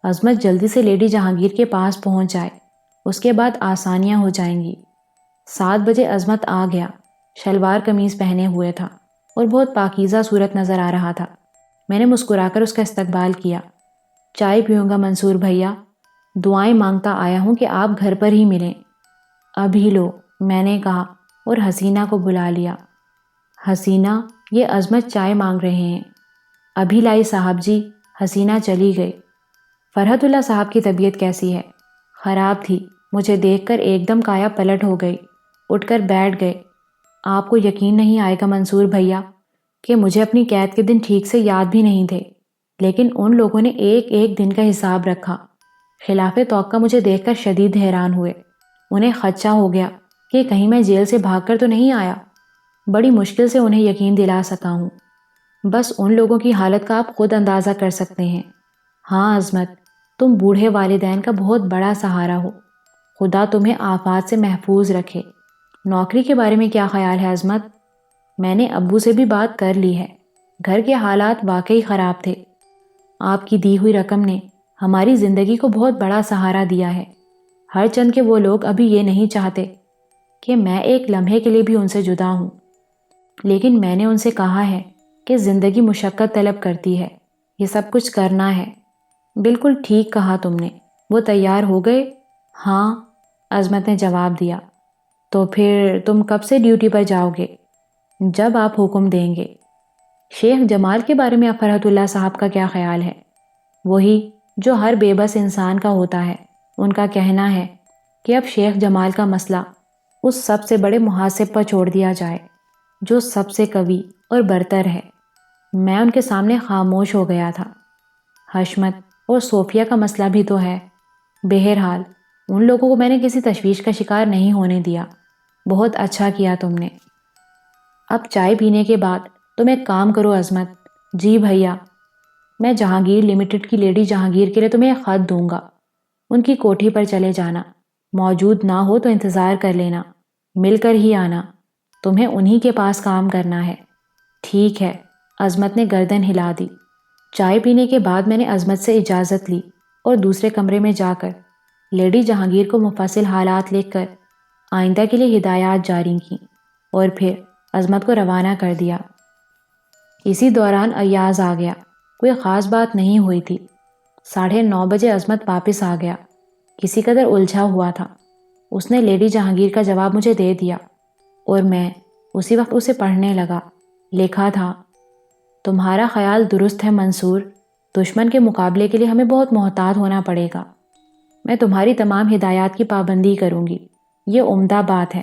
عظمت جلدی سے لیڈی جہانگیر کے پاس پہنچ جائے، اس کے بعد آسانیاں ہو جائیں گی۔ 7 بجے عظمت آ گیا، شلوار قمیض پہنے ہوئے تھا اور بہت پاکیزہ صورت نظر آ رہا تھا۔ میں نے مسکرا کر اس کا استقبال کیا۔ چائے پیوں گا منصور بھیا، دعائیں مانگتا آیا ہوں کہ آپ گھر پر ہی ملیں۔ ابھی لو، میں نے کہا اور حسینہ کو بلا لیا۔ حسینہ، یہ عظمت چائے مانگ رہے ہیں۔ ابھی لائی صاحب جی، حسینہ چلی گئی۔ فرحت اللہ صاحب کی طبیعت کیسی ہے؟ خراب تھی، مجھے دیکھ کر ایک دم کایا پلٹ ہو گئی، اٹھ کر بیٹھ گئے۔ آپ کو یقین نہیں آئے گا منصور بھیا کہ مجھے اپنی قید کے دن ٹھیک سے یاد بھی نہیں تھے، لیکن ان لوگوں نے ایک ایک دن کا حساب رکھا۔ خلاف توقع مجھے دیکھ کر شدید حیران ہوئے۔ انہیں خدشہ ہو گیا کہ کہیں میں جیل سے بھاگ کر تو نہیں آیا۔ بڑی مشکل سے انہیں یقین دلا سکا ہوں۔ بس ان لوگوں کی حالت کا آپ خود اندازہ کر سکتے ہیں۔ ہاں عظمت، تم بوڑھے والدین کا بہت بڑا سہارا ہو، خدا تمہیں آفات سے محفوظ رکھے۔ نوکری کے بارے میں کیا خیال ہے عظمت؟ میں نے ابو سے بھی بات کر لی ہے، گھر کے حالات واقعی خراب تھے۔ آپ کی دی ہوئی رقم نے ہماری زندگی کو بہت بڑا سہارا دیا ہے۔ ہر چند کے وہ لوگ ابھی یہ نہیں چاہتے کہ میں ایک لمحے کے لیے بھی ان سے جدا ہوں، لیکن میں نے ان سے کہا ہے کہ زندگی مشقت طلب کرتی ہے، یہ سب کچھ کرنا ہے۔ بالکل ٹھیک کہا تم نے۔ وہ تیار ہو گئے؟ ہاں، عظمت نے جواب دیا۔ تو پھر تم کب سے ڈیوٹی پر جاؤ گے؟ جب آپ حکم دیں گے۔ شیخ جمال کے بارے میں فرحت اللہ صاحب کا کیا خیال ہے؟ وہی جو ہر بے بس انسان کا ہوتا ہے۔ ان کا کہنا ہے کہ اب شیخ جمال کا مسئلہ اس سب سے بڑے محاسب پر چھوڑ دیا جائے جو سب سے قوی اور برتر ہے۔ میں ان کے سامنے خاموش ہو گیا تھا۔ حشمت اور صوفیہ کا مسئلہ بھی تو ہے۔ بہرحال ان لوگوں کو میں نے کسی تشویش کا شکار نہیں ہونے دیا۔ بہت اچھا کیا تم نے۔ اب چائے پینے کے بعد تم ایک کام کرو عظمت۔ جی بھیا، میں جہانگیر لمیٹڈ کی لیڈی جہانگیر کے لیے تمہیں ایک خط دوں گا۔ ان کی کوٹھی پر چلے جانا، موجود نہ ہو تو انتظار کر لینا، مل کر ہی آنا، تمہیں انہی کے پاس کام کرنا ہے۔ ٹھیک ہے، عظمت نے گردن ہلا دی۔ چائے پینے کے بعد میں نے عظمت سے اجازت لی اور دوسرے کمرے میں جا کر لیڈی جہانگیر کو مفصل حالات لکھ کر آئندہ کے لیے ہدایات جاری کیں اور پھر عظمت کو روانہ کر دیا۔ اسی دوران ایاز آ گیا۔ کوئی خاص بات نہیں ہوئی تھی۔ 9:30 بجے عظمت واپس آ گیا، کسی قدر الجھا ہوا تھا۔ اس نے لیڈی جہانگیر کا جواب مجھے دے دیا اور میں اسی وقت اسے پڑھنے لگا۔ لکھا تھا، تمہارا خیال درست ہے منصور، دشمن کے مقابلے کے لیے ہمیں بہت محتاط ہونا پڑے گا۔ میں تمہاری تمام ہدایات کی پابندی کروں گی۔ یہ عمدہ بات ہے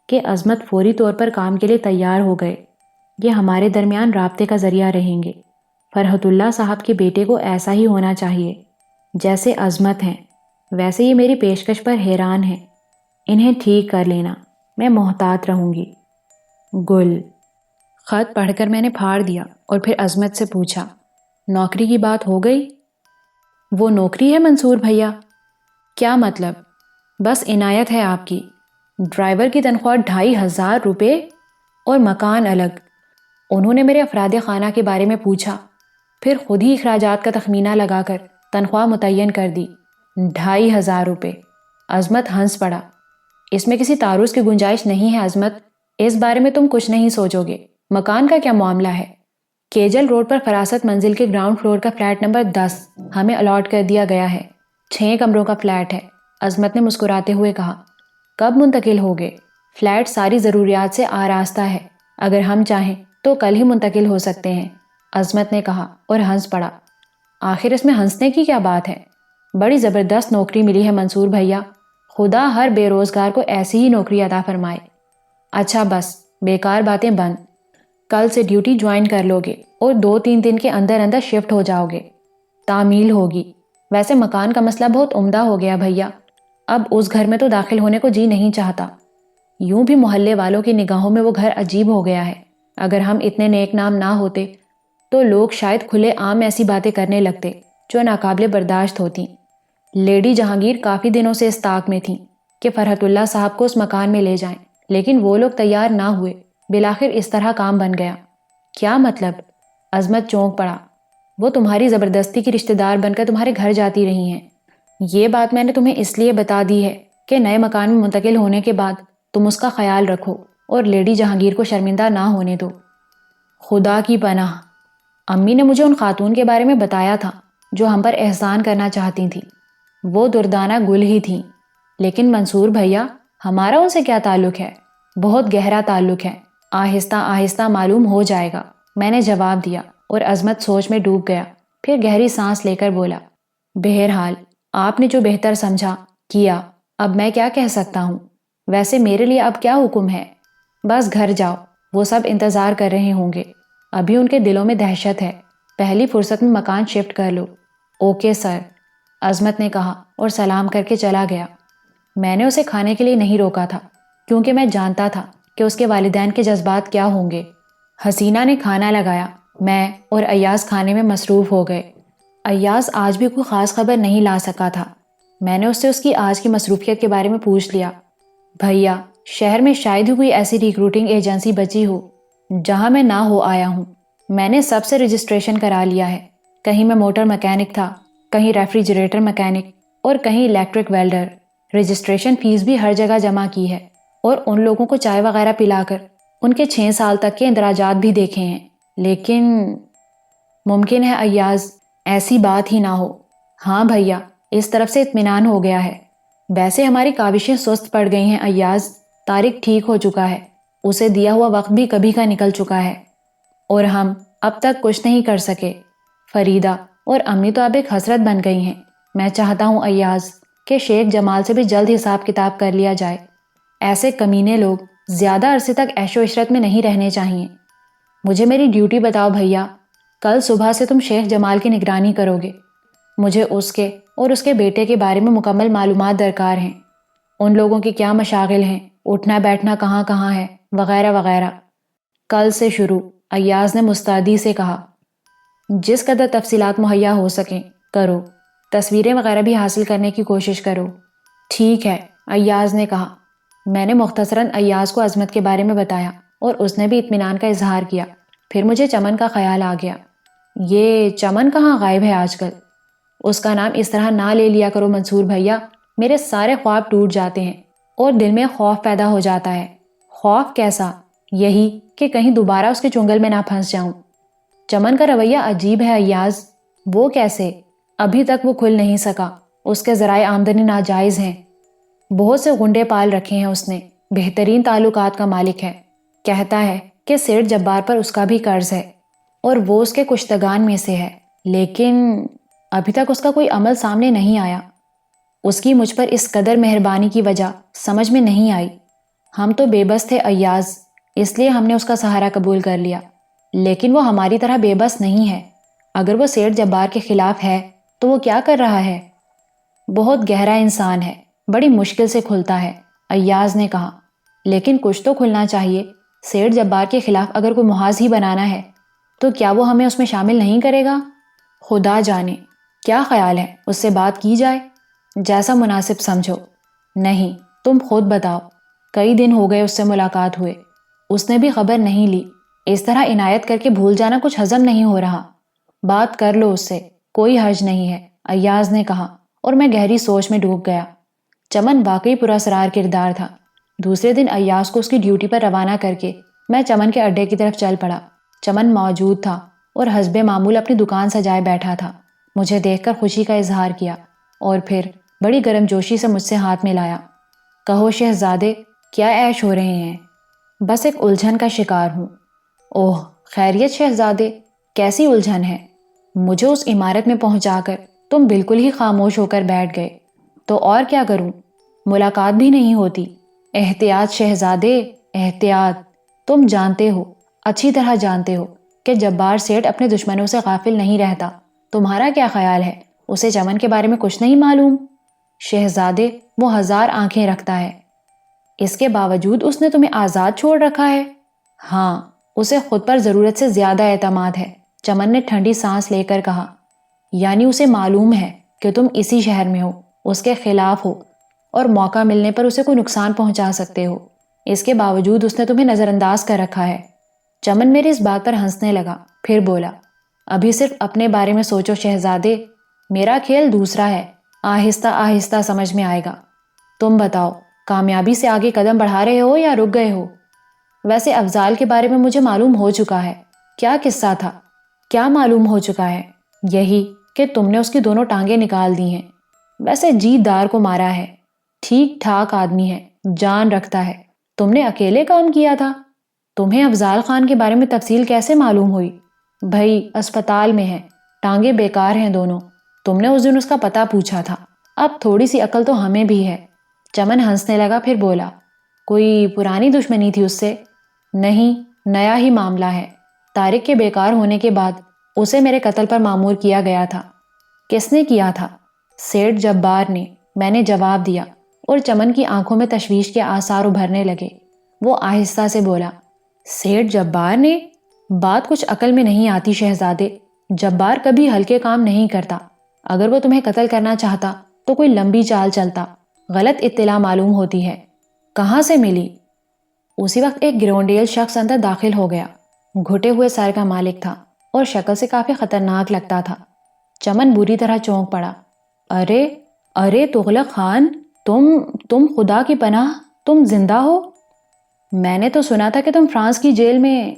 کہ عظمت فوری طور پر کام کے لیے تیار ہو گئے۔ یہ ہمارے درمیان رابطے کا ذریعہ رہیں گے۔ فرحت اللہ صاحب کے بیٹے کو ایسا ہی ہونا چاہیے۔ جیسے عظمت ہیں ویسے یہ میری پیشکش پر حیران ہیں۔ انہیں ٹھیک کر لینا، میں محتاط رہوں گی۔ گل۔ خط پڑھ کر میں نے پھاڑ دیا اور پھر عظمت سے پوچھا، نوکری کی بات ہو گئی؟ وہ نوکری ہے منصور بھیا؟ کیا مطلب؟ بس عنایت ہے آپ کی۔ ڈرائیور کی تنخواہ 2500 روپے اور مکان الگ۔ انہوں نے میرے افراد خانہ کے بارے میں پوچھا، پھر خود ہی اخراجات کا تخمینہ لگا کر تنخواہ متعین کر دی۔ 2500 روپے۔ عظمت ہنس پڑا۔ اس میں کسی تعارض کی گنجائش نہیں ہے عظمت، اس بارے میں تم کچھ نہیں سوچو گے۔ مکان کا کیا معاملہ ہے؟ کیجل روڈ پر فراست منزل کے گراؤنڈ فلور کا فلیٹ نمبر 10 ہمیں الاٹ کر دیا گیا ہے۔ 6 کمروں کا فلیٹ ہے۔ عظمت نے مسکراتے ہوئے کہا، کب منتقل ہوگے؟ فلیٹ ساری ضروریات سے آراستہ ہے، اگر ہم چاہیں تو کل ہی منتقل ہو سکتے ہیں، عظمت نے کہا اور ہنس پڑا۔ آخر اس میں ہنسنے کی کیا بات ہے؟ بڑی زبردست نوکری ملی ہے منصور بھیا، خدا ہر بے روزگار کو ایسی ہی نوکری عطا فرمائے۔ اچھا بس بیکار باتیں بند، کل سے ڈیوٹی جوائن کر لو گے اور 2-3 دن کے اندر اندر شفٹ ہو جاؤ گے۔ تعمیل ہوگی۔ ویسے مکان کا مسئلہ بہت عمدہ ہو گیا بھیا، اب اس گھر میں تو داخل ہونے کو جی نہیں چاہتا۔ یوں بھی محلے والوں کی نگاہوں میں وہ گھر عجیب ہو گیا ہے۔ اگر ہم اتنے نیک نام نہ ہوتے تو لوگ شاید کھلے عام ایسی باتیں کرنے لگتے جو ناقابل برداشت ہوتی۔ لیڈی جہانگیر کافی دنوں سے اس طاق میں تھیں کہ فرحت اللہ صاحب کو اس مکان میں لے جائیں، لیکن وہ لوگ تیار نہ ہوئے۔ بالآخر اس طرح کام بن گیا۔ کیا مطلب؟ عظمت چونک پڑا۔ وہ تمہاری زبردستی کی رشتہ دار بن کر تمہارے گھر جاتی رہی ہیں۔ یہ بات میں نے تمہیں اس لیے بتا دی ہے کہ نئے مکان میں منتقل ہونے کے بعد تم اس کا خیال رکھو اور لیڈی جہانگیر کو شرمندہ نہ ہونے دو۔ خدا کی پناہ، امی نے مجھے ان خاتون کے بارے میں بتایا تھا جو ہم پر احسان کرنا چاہتی تھیں۔ وہ دردانہ گل ہی تھیں، لیکن منصور بھیا ہمارا ان سے کیا تعلق ہے؟ بہت گہرا تعلق ہے، آہستہ آہستہ معلوم ہو جائے گا، میں نے جواب دیا اور عظمت سوچ میں ڈوب گیا۔ پھر گہری سانس لے کر بولا، بہرحال آپ نے جو بہتر سمجھا کیا، اب میں کیا کہہ سکتا ہوں؟ ویسے میرے لیے اب کیا حکم ہے؟ بس گھر جاؤ، وہ سب انتظار کر رہے ہوں گے، ابھی ان کے دلوں میں دہشت ہے، پہلی فرصت میں مکان شفٹ کر لو۔ اوکے سر، عظمت نے کہا اور سلام کر کے چلا گیا۔ میں نے اسے کھانے کے لیے نہیں روکا تھا کیونکہ میں جانتا تھا کہ اس کے والدین کے جذبات کیا ہوں گے۔ حسینہ نے کھانا لگایا، میں اور ایاز کھانے میں مصروف ہو گئے۔ ایاز آج بھی کوئی خاص خبر نہیں لا سکا تھا۔ میں نے اس سے اس کی آج کی مصروفیت کے بارے میں پوچھ لیا۔ بھیا، شہر میں شاید ہی کوئی ایسی ریکروٹنگ ایجنسی بچی ہو جہاں میں نہ ہو آیا ہوں۔ میں نے سب سے رجسٹریشن کرا لیا ہے، کہیں میں موٹر مکینک تھا، کہیں ریفریجریٹر مکینک اور کہیں الیکٹرک ویلڈر۔ رجسٹریشن فیس بھی ہر جگہ جمع کی ہے اور ان لوگوں کو چائے وغیرہ پلا کر ان کے 6 سال تک کے اندراجات بھی دیکھے ہیں، لیکن ممکن ہے ایاز ایسی بات ہی نہ ہو۔ ہاں بھیا، اس طرف سے اطمینان ہو گیا ہے۔ ویسے ہماری کاوشیں سست پڑ گئی ہیں ایاز، طارق ٹھیک ہو چکا ہے، اسے دیا ہوا وقت بھی کبھی کا نکل چکا ہے اور ہم اب تک کچھ نہیں کر سکے۔ فریدہ اور امی تو اب ایک حسرت بن گئی ہیں۔ میں چاہتا ہوں ایاز کہ شیخ جمال سے بھی جلد حساب کتاب کر لیا جائے۔ ایسے کمینے لوگ زیادہ عرصے تک عیش و عشرت میں نہیں رہنے چاہیے۔ مجھے میری ڈیوٹی بتاؤ بھیا، کل صبح سے تم شیخ جمال کی نگرانی کرو گے۔ مجھے اس کے اور اس کے بیٹے کے بارے میں مکمل معلومات درکار ہیں، ان لوگوں کے کیا مشاغل ہیں، اٹھنا بیٹھنا کہاں کہاں ہے، وغیرہ وغیرہ۔ کل سے شروع، ایاز نے مستعدی سے کہا۔ جس قدر تفصیلات مہیا ہو سکیں کرو، تصویریں وغیرہ بھی حاصل کرنے کی کوشش کرو۔ ٹھیک ہے، ایاز نے کہا۔ میں نے مختصراً ایاز کو عظمت کے بارے میں بتایا اور اس نے بھی اطمینان کا اظہار کیا۔ پھر مجھے چمن کا خیال آ گیا۔ یہ چمن کہاں غائب ہے آج کل؟ اس کا نام اس طرح نہ لے لیا کرو منصور بھیا، میرے سارے خواب ٹوٹ جاتے ہیں اور دل میں خوف پیدا ہو جاتا ہے۔ خوف کیسا؟ یہی کہ کہیں دوبارہ اس کے چنگل میں نہ پھنس جاؤں۔ چمن کا رویہ عجیب ہے ایاز۔ وہ کیسے؟ ابھی تک وہ کھل نہیں سکا، اس کے ذرائع آمدنی ناجائز ہیں، بہت سے غنڈے پال رکھے ہیں اس نے، بہترین تعلقات کا مالک ہے، کہتا ہے کہ سیٹھ جبار پر اس کا بھی قرض ہے اور وہ اس کے کشتگان میں سے ہے، لیکن ابھی تک اس کا کوئی عمل سامنے نہیں آیا۔ اس کی مجھ پر اس قدر مہربانی کی وجہ سمجھ میں نہیں آئی۔ ہم تو بے بس تھے ایاز، اس لیے ہم نے اس کا سہارا قبول کر لیا، لیکن وہ ہماری طرح بے بس نہیں ہے۔ اگر وہ سیٹھ جبار کے خلاف ہے تو وہ کیا کر رہا ہے؟ بہت گہرا انسان ہے، بڑی مشکل سے کھلتا ہے، ایاز نے کہا۔ لیکن کچھ تو کھلنا چاہیے۔ سیٹھ جبار کے خلاف اگر کوئی محاذ ہی بنانا ہے تو کیا وہ ہمیں اس میں شامل نہیں کرے گا؟ خدا جانے۔ کیا خیال ہے اس سے بات کی جائے؟ جیسا مناسب سمجھو۔ نہیں، تم خود بتاؤ۔ کئی دن ہو گئے اس سے ملاقات ہوئے، اس نے بھی خبر نہیں لی۔ اس طرح عنایت کر کے بھول جانا کچھ ہضم نہیں ہو رہا۔ بات کر لو اس سے، کوئی حرج نہیں ہے، ایاز نے کہا، اور میں گہری سوچ میں ڈوب گیا۔ چمن واقعی پراسرار کردار تھا۔ دوسرے دن ایاز کو اس کی ڈیوٹی پر روانہ کر کے میں چمن کے اڈے کی طرف چل پڑا۔ چمن موجود تھا اور حسب معمول اپنی دکان سجائے بیٹھا تھا۔ مجھے دیکھ کر خوشی کا اظہار کیا اور پھر بڑی گرم جوشی سے مجھ سے ہاتھ ملایا۔ کہو شہزادے، کیا عیش ہو رہے ہیں؟ بس ایک الجھن کا شکار ہوں۔ اوہ، خیریت شہزادے؟ کیسی الجھن ہے؟ مجھے اس عمارت میں پہنچا کر تم بالکل ہی خاموش ہو کر بیٹھ گئے، تو اور کیا کروں؟ ملاقات بھی نہیں ہوتی۔ احتیاط شہزادے، احتیاط۔ تم جانتے ہو، اچھی طرح جانتے ہو کہ جبار سیٹھ اپنے دشمنوں سے غافل نہیں رہتا۔ تمہارا کیا خیال ہے؟ اسے چمن کے بارے میں کچھ نہیں معلوم؟ شہزادے، وہ 1000 آنکھیں رکھتا ہے۔ اس کے باوجود اس نے تمہیں آزاد چھوڑ رکھا ہے؟ ہاں، اسے خود پر ضرورت سے زیادہ اعتماد ہے، چمن نے ٹھنڈی سانس لے کر کہا۔ یعنی اسے معلوم ہے کہ تم اسی شہر میں ہو، اس کے خلاف ہو اور موقع ملنے پر اسے کوئی نقصان پہنچا سکتے ہو، اس کے باوجود اس نے تمہیں نظر انداز کر رکھا ہے۔ چمن میری اس بات پر ہنسنے لگا، پھر بولا، ابھی صرف اپنے بارے میں سوچو شہزادے، میرا کھیل دوسرا ہے، آہستہ آہستہ سمجھ میں آئے گا۔ تم بتاؤ، کامیابی سے آگے قدم بڑھا رہے ہو یا رک گئے ہو؟ ویسے افضال کے بارے میں مجھے معلوم ہو چکا ہے۔ کیا قصہ تھا؟ کیا معلوم ہو چکا ہے؟ یہی کہ تم نے اس کی دونوں ٹانگیں نکال دی ہیں۔ ویسے جیت دار کو مارا ہے، ٹھیک ٹھاک آدمی ہے، جان رکھتا ہے۔ تم نے اکیلے کام کیا تھا؟ تمہیں افضال خان کے بارے میں تفصیل کیسے معلوم ہوئی؟ بھائی اسپتال میں ہے، ٹانگیں بیکار ہیں دونوں، تم نے اس دن اس کا پتہ پوچھا تھا، اب تھوڑی سی عقل تو ہمیں بھی ہے۔ چمن ہنسنے لگا، پھر بولا، کوئی پرانی دشمنی تھی اس سے؟ نہیں، نیا ہی معاملہ ہے۔ طارق کے بیکار ہونے کے بعد اسے میرے قتل پر مامور کیا گیا تھا۔ کس نے کیا تھا؟ سیٹھ جبار نے، میں نے جواب دیا، اور چمن کی آنکھوں میں تشویش کے آثار ابھرنے لگے۔ وہ آہستہ سے بولا، سیٹھ جبار نے؟ بات کچھ عقل میں نہیں آتی شہزادے، جبار کبھی ہلکے کام نہیں کرتا۔ اگر وہ تمہیں قتل کرنا چاہتا تو کوئی لمبی چال چلتا، غلط اطلاع معلوم ہوتی ہے۔ کہاں سے ملی؟ اسی وقت ایک گرونڈیل شخص اندر داخل ہو گیا، گھٹے ہوئے سر کا مالک تھا اور شکل سے کافی خطرناک لگتا تھا۔ چمن بری طرح چونک پڑا۔ ارے تغلق خان! تم خدا کی پناہ، تم زندہ ہو؟ میں نے تو سنا تھا کہ تم فرانس کی جیل میں۔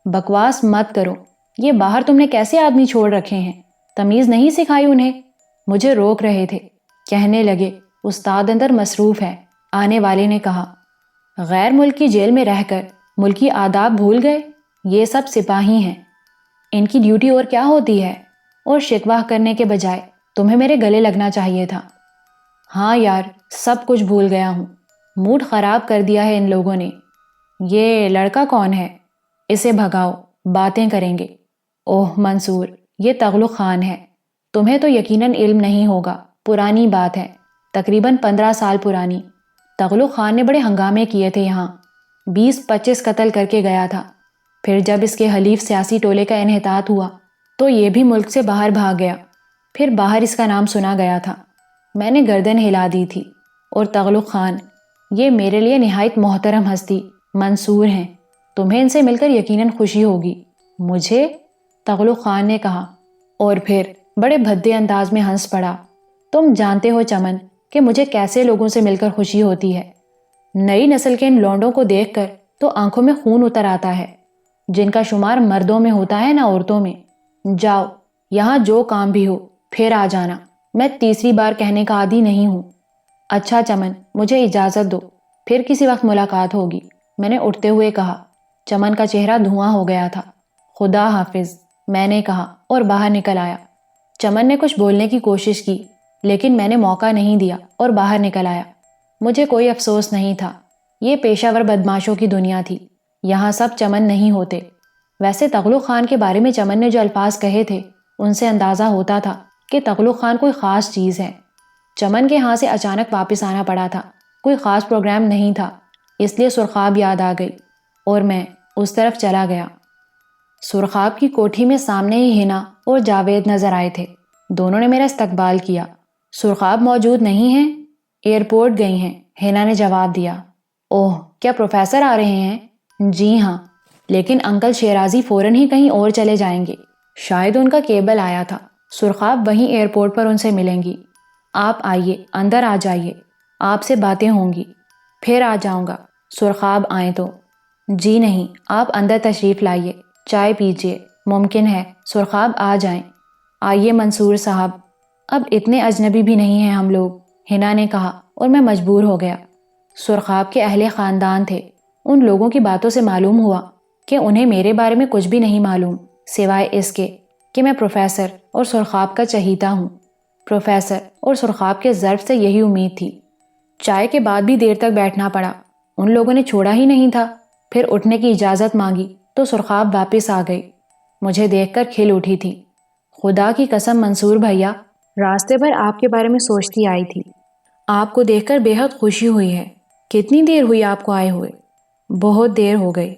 بکواس مت کرو، یہ باہر تم نے کیسے آدمی چھوڑ رکھے ہیں؟ تمیز نہیں سکھائی انہیں؟ مجھے روک رہے تھے، کہنے لگے استاد اندر مصروف ہے۔ آنے والے نے کہا، غیر ملک کی جیل میں رہ کر ملکی آداب بھول گئے؟ یہ سب سپاہی ہیں، ان کی ڈیوٹی اور کیا ہوتی ہے؟ اور شکوہ کرنے کے بجائے تمہیں میرے گلے لگنا چاہیے تھا۔ ہاں یار، سب کچھ بھول گیا ہوں، موڈ خراب کر دیا ہے ان لوگوں نے۔ یہ لڑکا کون ہے؟ اسے بھگاؤ، باتیں کریں گے۔ اوہ منصور، یہ تغلق خان ہے، تمہیں تو یقیناً علم نہیں ہوگا، پرانی بات ہے، تقریباً 15 سال پرانی۔ تغلق خان نے بڑے ہنگامے کیے تھے یہاں، 20-25 قتل کر کے گیا تھا۔ پھر جب اس کے حلیف سیاسی ٹولے کا انحطاط ہوا تو یہ بھی ملک سے باہر بھاگ گیا۔ پھر باہر اس کا نام سنا گیا تھا، میں نے گردن ہلا دی تھی۔ اور تغلق خان، یہ میرے لیے نہایت محترم ہستی منصور ہیں، تمہیں ان سے مل کر یقیناً خوشی ہوگی۔ مجھے؟ تغلق خان نے کہا، اور پھر بڑے بھدے انداز میں ہنس پڑا۔ تم جانتے ہو چمن کہ مجھے کیسے لوگوں سے مل کر خوشی ہوتی ہے۔ نئی نسل کے ان لونڈوں کو دیکھ کر تو آنکھوں میں خون اتر آتا ہے، جن کا شمار مردوں میں ہوتا ہے نہ عورتوں میں۔ جاؤ، یہاں جو کام بھی ہو پھر آ جانا، میں تیسری بار کہنے کا عادی نہیں ہوں۔ اچھا چمن، مجھے اجازت دو، پھر کسی وقت ملاقات ہوگی، میں نے اٹھتے ہوئے کہا۔ چمن کا چہرہ دھواں ہو گیا تھا۔ خدا حافظ، میں نے کہا اور باہر نکل آیا۔ چمن نے کچھ بولنے کی کوشش کی لیکن میں نے موقع نہیں دیا اور باہر نکل آیا۔ مجھے کوئی افسوس نہیں تھا، یہ پیشہ ور بدماشوں کی دنیا تھی، یہاں سب چمن نہیں ہوتے۔ ویسے تغلق خان کے بارے میں چمن نے جو الفاظ کہے تھے ان سے اندازہ ہوتا تھا کہ تغلق خان کوئی خاص چیز ہے۔ چمن کے ہاں سے اچانک واپس آنا پڑا تھا، کوئی خاص پروگرام نہیں تھا، اس لیے سرخاب یاد آ گئی اور میں اس طرف چلا گیا۔ سرخاب کی کوٹھی میں سامنے ہی ہنا اور جاوید نظر آئے تھے، دونوں نے میرا استقبال کیا۔ سرخاب موجود نہیں ہیں؟ ایئرپورٹ گئی ہیں، ہنا نے جواب دیا۔ اوہ، کیا پروفیسر آ رہے ہیں؟ جی ہاں، لیکن انکل شیرازی فوراً ہی کہیں اور چلے جائیں گے، شاید ان کا کیبل آیا تھا۔ سرخاب وہیں ایئرپورٹ پر ان سے ملیں گی۔ آپ آئیے، اندر آ جائیے، آپ سے باتیں ہوں گی۔ پھر آ جاؤں گا، سرخاب آئیں تو۔ جی نہیں، آپ اندر تشریف لائیے، چائے پیجیے، ممکن ہے سرخاب آ جائیں۔ آئیے منصور صاحب، اب اتنے اجنبی بھی نہیں ہیں ہم لوگ، ہنا نے کہا اور میں مجبور ہو گیا۔ سرخاب کے اہل خاندان تھے، ان لوگوں کی باتوں سے معلوم ہوا کہ انہیں میرے بارے میں کچھ بھی نہیں معلوم سوائے اس کے کہ میں پروفیسر اور سرخاب کا چہیتا ہوں۔ پروفیسر اور سرخاب کے ظرف سے یہی امید تھی۔ چائے کے بعد بھی دیر تک بیٹھنا پڑا، ان لوگوں نے چھوڑا ہی نہیں تھا۔ پھر اٹھنے کی اجازت مانگی تو سرخاب واپس آ گئی، مجھے دیکھ کر کھل اٹھی تھی۔ خدا کی قسم منصور بھیا، راستے پر آپ کے بارے میں سوچتی آئی تھی، آپ کو دیکھ کر بے حد خوشی ہوئی ہے۔ کتنی دیر ہوئی آپ کو آئے ہوئے؟ بہت دیر ہو گئی۔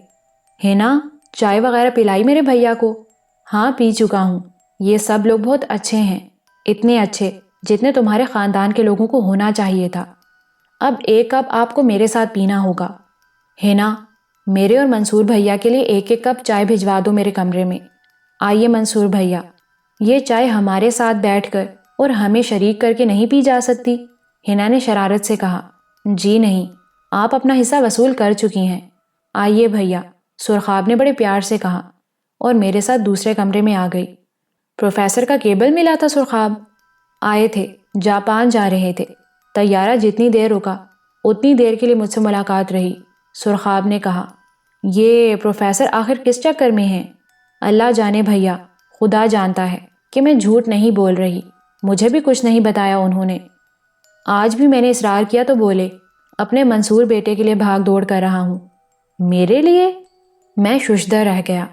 ہنا، چائے وغیرہ پلائی میرے بھیا کو؟ ہاں پی چکا ہوں، یہ سب لوگ بہت اچھے ہیں، اتنے اچھے جتنے تمہارے خاندان کے لوگوں کو ہونا چاہیے تھا۔ اب ایک کپ آپ کو میرے ساتھ پینا ہوگا۔ ہنا، میرے اور منصور بھیا کے لیے ایک ایک کپ چائے بھجوا دو میرے کمرے میں۔ آئیے منصور بھیا، یہ چائے ہمارے ساتھ بیٹھ کر اور ہمیں شریک کر کے نہیں پی جا سکتی؟ ہنا نے شرارت سے کہا۔ جی نہیں، آپ اپنا حصہ وصول کر چکی ہیں۔ آئیے بھیا، سرخاب نے بڑے پیار سے کہا اور میرے ساتھ دوسرے کمرے میں آ گئی۔ پروفیسر کا کیبل ملا تھا سرخاب؟ آئے تھے، جاپان جا رہے تھے، طیارہ جتنی دیر رکا اتنی دیر کے لیے مجھ سے ملاقات رہی۔ سرخاب نے کہا، یہ پروفیسر آخر کس چکر میں ہیں؟ اللہ جانے بھیا، خدا جانتا ہے کہ میں جھوٹ نہیں بول رہی، مجھے بھی کچھ نہیں بتایا انہوں نے۔ آج بھی میں نے اصرار کیا تو بولے اپنے منصور بیٹے کے لیے بھاگ دوڑ کر رہا ہوں۔ میرے لیے؟ میں ششدر رہ گیا،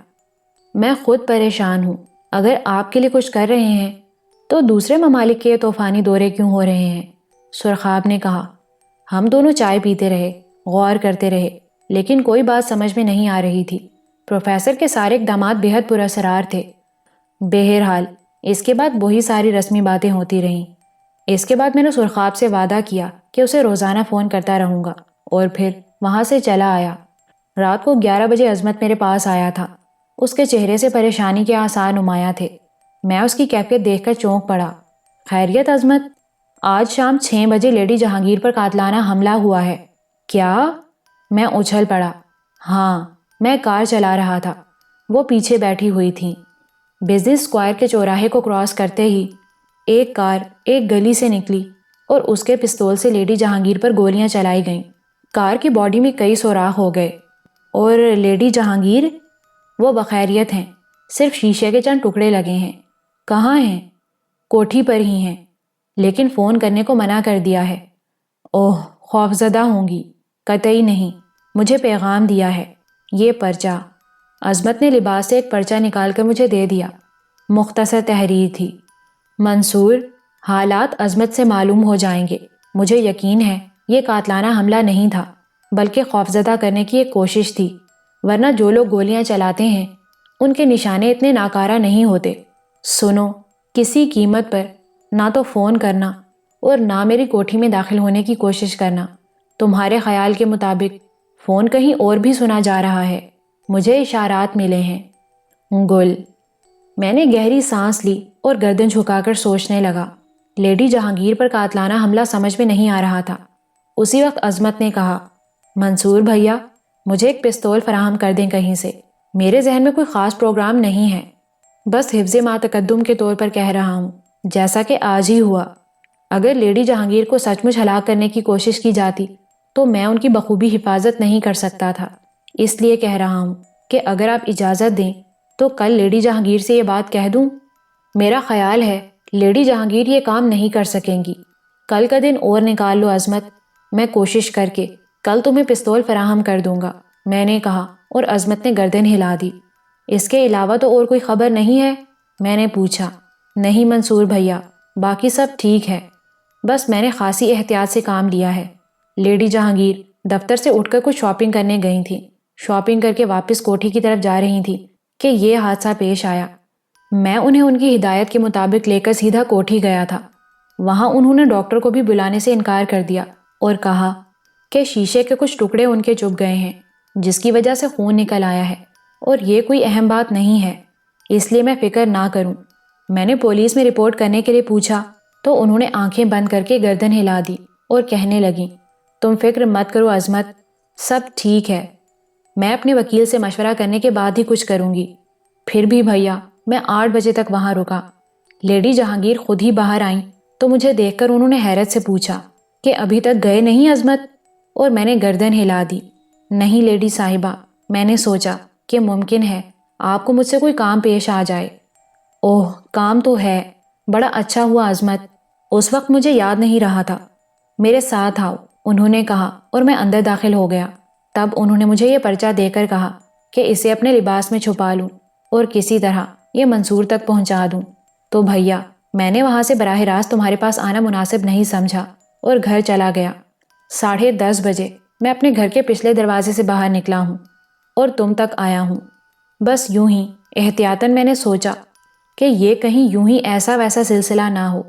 میں خود پریشان ہوں۔ اگر آپ کے لیے کچھ کر رہے ہیں تو دوسرے ممالک کے طوفانی دورے کیوں ہو رہے ہیں؟ سرخاب نے کہا۔ ہم دونوں چائے پیتے رہے، غور کرتے رہے، لیکن کوئی بات سمجھ میں نہیں آ رہی تھی۔ پروفیسر کے سارے اقدامات بے حد پراسرار تھے۔ بہرحال اس کے بعد وہی ساری رسمی باتیں ہوتی رہیں۔ اس کے بعد میں نے سرخاب سے وعدہ کیا کہ اسے روزانہ فون کرتا رہوں گا اور پھر وہاں سے چلا آیا۔ رات کو 11 بجے عظمت میرے پاس آیا تھا، اس کے چہرے سے پریشانی کے آثار نمایاں تھے۔ میں اس کی کیفیت دیکھ کر چونک پڑا۔ خیریت عظمت؟ آج شام 6 بجے لیڈی جہانگیر پر قاتلانہ حملہ ہوا ہے۔ کیا؟ میں اچھل پڑا۔ ہاں، میں کار چلا رہا تھا، وہ پیچھے بیٹھی ہوئی تھیں۔ بزنس اسکوائر کے چوراہے کو کراس کرتے ہی ایک کار ایک گلی سے نکلی اور اس کے پستول سے لیڈی جہانگیر پر گولیاں چلائی گئیں۔ کار کی باڈی میں کئی سوراخ ہو گئے اور لیڈی جہانگیر؟ وہ بخیریت ہیں، صرف شیشے کے چند ٹکڑے لگے ہیں۔ کہاں ہیں؟ کوٹھی پر ہی ہیں، لیکن فون کرنے کو منع کر دیا ہے۔ اوہ، خوفزدہ ہوں گی۔ قطعی نہیں، مجھے پیغام دیا ہے، یہ پرچہ۔ عظمت نے لباس سے ایک پرچہ نکال کر مجھے دے دیا۔ مختصر تحریر تھی: منصور، حالات عظمت سے معلوم ہو جائیں گے۔ مجھے یقین ہے یہ قاتلانہ حملہ نہیں تھا، بلکہ خوفزدہ کرنے کی ایک کوشش تھی، ورنہ جو لوگ گولیاں چلاتے ہیں ان کے نشانے اتنے ناکارہ نہیں ہوتے۔ سنو، کسی قیمت پر نہ تو فون کرنا اور نہ میری کوٹھی میں داخل ہونے کی کوشش کرنا۔ تمہارے خیال کے مطابق فون کہیں اور بھی سنا جا رہا ہے، مجھے اشارات ملے ہیں۔ گل۔ میں نے گہری سانس لی اور گردن جھکا کر سوچنے لگا۔ لیڈی جہانگیر پر قاتلانہ حملہ سمجھ میں نہیں آ رہا تھا۔ اسی وقت عظمت نے کہا، منصور بھیا، مجھے ایک پستول فراہم کر دیں کہیں سے۔ میرے ذہن میں کوئی خاص پروگرام نہیں ہے، بس حفظ ما تقدم کے طور پر کہہ رہا ہوں، جیسا کہ آج ہی ہوا۔ اگر لیڈی جہانگیر کو سچ مچ ہلاک کرنے کی کوشش کی جاتی تو میں ان کی بخوبی حفاظت نہیں کر سکتا تھا۔ اس لیے کہہ رہا ہوں کہ اگر آپ اجازت دیں تو کل لیڈی جہانگیر سے یہ بات کہہ دوں۔ میرا خیال ہے لیڈی جہانگیر یہ کام نہیں کر سکیں گی۔ کل کا دن اور نکال لو عظمت، میں کوشش کر کے کل تمہیں پستول فراہم کر دوں گا، میں نے کہا، اور عظمت نے گردن ہلا دی۔ اس کے علاوہ تو اور کوئی خبر نہیں ہے؟ میں نے پوچھا۔ نہیں منصور بھیا، باقی سب ٹھیک ہے، بس میں نے خاصی احتیاط سے کام لیا ہے۔ لیڈی جہانگیر دفتر سے اٹھ کر کچھ شاپنگ کرنے گئی تھیں۔ شاپنگ کر کے واپس کوٹھی کی طرف جا رہی تھیں کہ یہ حادثہ پیش آیا۔ میں انہیں ان کی ہدایت کے مطابق لے کر سیدھا کوٹھی گیا تھا۔ وہاں انہوں نے ڈاکٹر کو بھی بلانے سے انکار کر دیا اور کہا کہ شیشے کے کچھ ٹکڑے ان کے چبھ گئے ہیں، جس کی وجہ سے خون نکل آیا ہے، اور یہ کوئی اہم بات نہیں ہے، اس لیے میں فکر نہ کروں۔ میں نے پولیس میں رپورٹ کرنے کے لیے پوچھا تو انہوں نے آنکھیں بند کر کے گردن ہلا دی اور کہنے لگیں، تم فکر مت کرو عظمت، سب ٹھیک ہے، میں اپنے وکیل سے مشورہ کرنے کے بعد ہی کچھ کروں گی۔ پھر بھی بھیا، میں 8 بجے تک وہاں رکا۔ لیڈی جہانگیر خود ہی باہر آئیں تو مجھے دیکھ کر انہوں نے حیرت سے پوچھا کہ ابھی تک گئے نہیں عظمت؟ اور میں نے گردن ہلا دی۔ نہیں لیڈی صاحبہ، میں نے سوچا کہ ممکن ہے آپ کو مجھ سے کوئی کام پیش آ جائے۔ اوہ، کام تو ہے، بڑا اچھا ہوا عظمت، اس وقت مجھے یاد نہیں رہا تھا۔ میرے ساتھ آؤ، انہوں نے کہا، اور میں اندر داخل ہو گیا۔ تب انہوں نے مجھے یہ پرچہ دے کر کہا کہ اسے اپنے لباس میں چھپا لوں اور کسی طرح یہ منصور تک پہنچا دوں۔ تو بھیا، میں نے وہاں سے براہ راست تمہارے پاس آنا مناسب نہیں سمجھا اور گھر چلا گیا۔ 10:30 بجے میں اپنے گھر کے پچھلے دروازے سے باہر نکلا ہوں اور تم تک آیا ہوں۔ بس یوں ہی احتیاطاً میں نے سوچا کہ یہ کہیں یوں ہی ایسا ویسا سلسلہ نہ ہو۔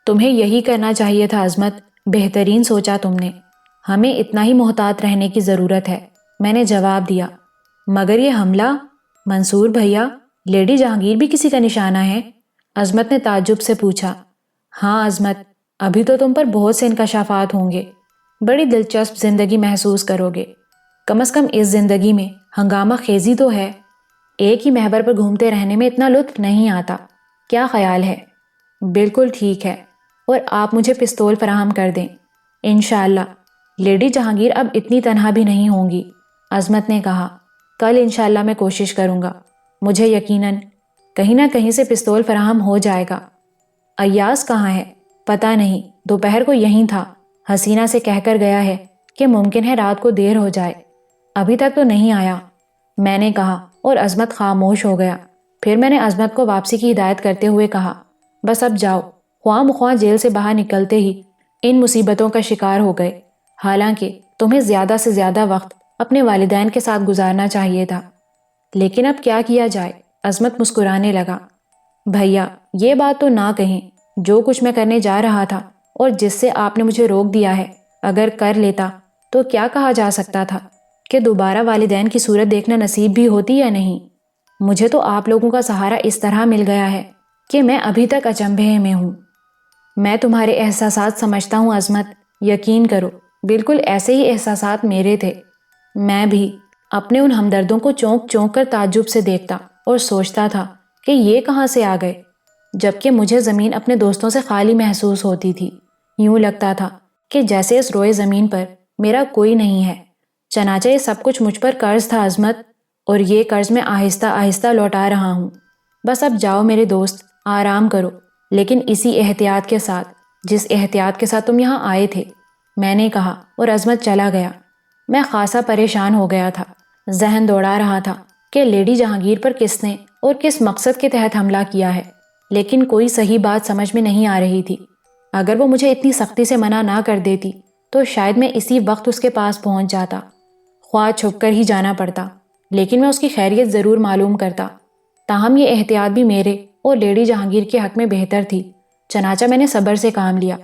تمہیں یہی کرنا چاہیے تھا عظمت، بہترین سوچا تم نے، ہمیں اتنا ہی محتاط رہنے کی ضرورت ہے، میں نے جواب دیا۔ مگر یہ حملہ؟ منصور بھیا، لیڈی جہانگیر بھی کسی کا نشانہ ہے؟ عظمت نے تعجب سے پوچھا۔ ہاں عظمت، ابھی تو تم پر بہت سے انکشافات ہوں گے، بڑی دلچسپ زندگی محسوس کرو گے۔ کم از کم اس زندگی میں ہنگامہ خیزی تو ہے، ایک ہی محور پر گھومتے رہنے میں اتنا لطف نہیں آتا۔ کیا خیال ہے؟ بالکل ٹھیک ہے، اور آپ مجھے پستول فراہم کر دیں۔ انشاءاللہ لیڈی جہانگیر اب اتنی تنہا بھی نہیں ہوں گی، عظمت نے کہا۔ کل انشاءاللہ میں کوشش کروں گا، مجھے یقیناً کہیں نہ کہیں سے پستول فراہم ہو جائے گا۔ ایاز کہاں ہے؟ پتہ نہیں، دوپہر کو یہیں تھا، حسینہ سے کہہ کر گیا ہے کہ ممکن ہے رات کو دیر ہو جائے، ابھی تک تو نہیں آیا، میں نے کہا، اور عظمت خاموش ہو گیا۔ پھر میں نے عظمت کو واپسی کی ہدایت کرتے ہوئے کہا، بس اب جاؤ، خواہ مخواہ جیل سے باہر نکلتے ہی ان مصیبتوں کا شکار ہو گئے، حالانکہ تمہیں زیادہ سے زیادہ وقت اپنے والدین کے ساتھ گزارنا چاہیے تھا، لیکن اب کیا کیا جائے؟ عظمت مسکرانے لگا۔ بھیا، یہ بات تو نہ کہیں، جو کچھ میں کرنے جا رہا تھا اور جس سے آپ نے مجھے روک دیا ہے، اگر کر لیتا تو کیا کہا جا سکتا تھا کہ دوبارہ والدین کی صورت دیکھنا نصیب بھی ہوتی یا نہیں؟ مجھے تو آپ لوگوں کا سہارا اس طرح مل گیا ہے کہ میں ابھی تک اچنبھے میں ہوں۔ میں تمہارے احساسات سمجھتا ہوں عظمت، یقین کرو بالکل ایسے ہی احساسات میرے تھے۔ میں بھی اپنے ان ہمدردوں کو چونک چونک کر تعجب سے دیکھتا اور سوچتا تھا کہ یہ کہاں سے آ گئے، جبکہ مجھے زمین اپنے دوستوں سے خالی محسوس ہوتی تھی۔ یوں لگتا تھا کہ جیسے اس روئے زمین پر میرا کوئی نہیں ہے۔ چنانچہ یہ سب کچھ مجھ پر قرض تھا عظمت، اور یہ قرض میں آہستہ آہستہ لوٹا رہا ہوں۔ بس اب جاؤ میرے دوست، آرام کرو، لیکن اسی احتیاط کے ساتھ جس احتیاط کے ساتھ تم یہاں آئے تھے، میں نے کہا، اور عظمت چلا گیا۔ میں خاصا پریشان ہو گیا تھا، ذہن دوڑا رہا تھا کہ لیڈی جہانگیر پر کس نے اور کس مقصد کے تحت حملہ کیا ہے، لیکن کوئی صحیح بات سمجھ میں نہیں آ رہی تھی۔ اگر وہ مجھے اتنی سختی سے منع نہ کر دیتی تو شاید میں اسی وقت اس کے پاس پہنچ جاتا، خواہ چھپ کر ہی جانا پڑتا، لیکن میں اس کی خیریت ضرور معلوم کرتا۔ تاہم یہ احتیاط بھی میرے اور لیڈی جہانگیر کے حق میں بہتر تھی، چنانچہ میں نے صبر سے کام لیا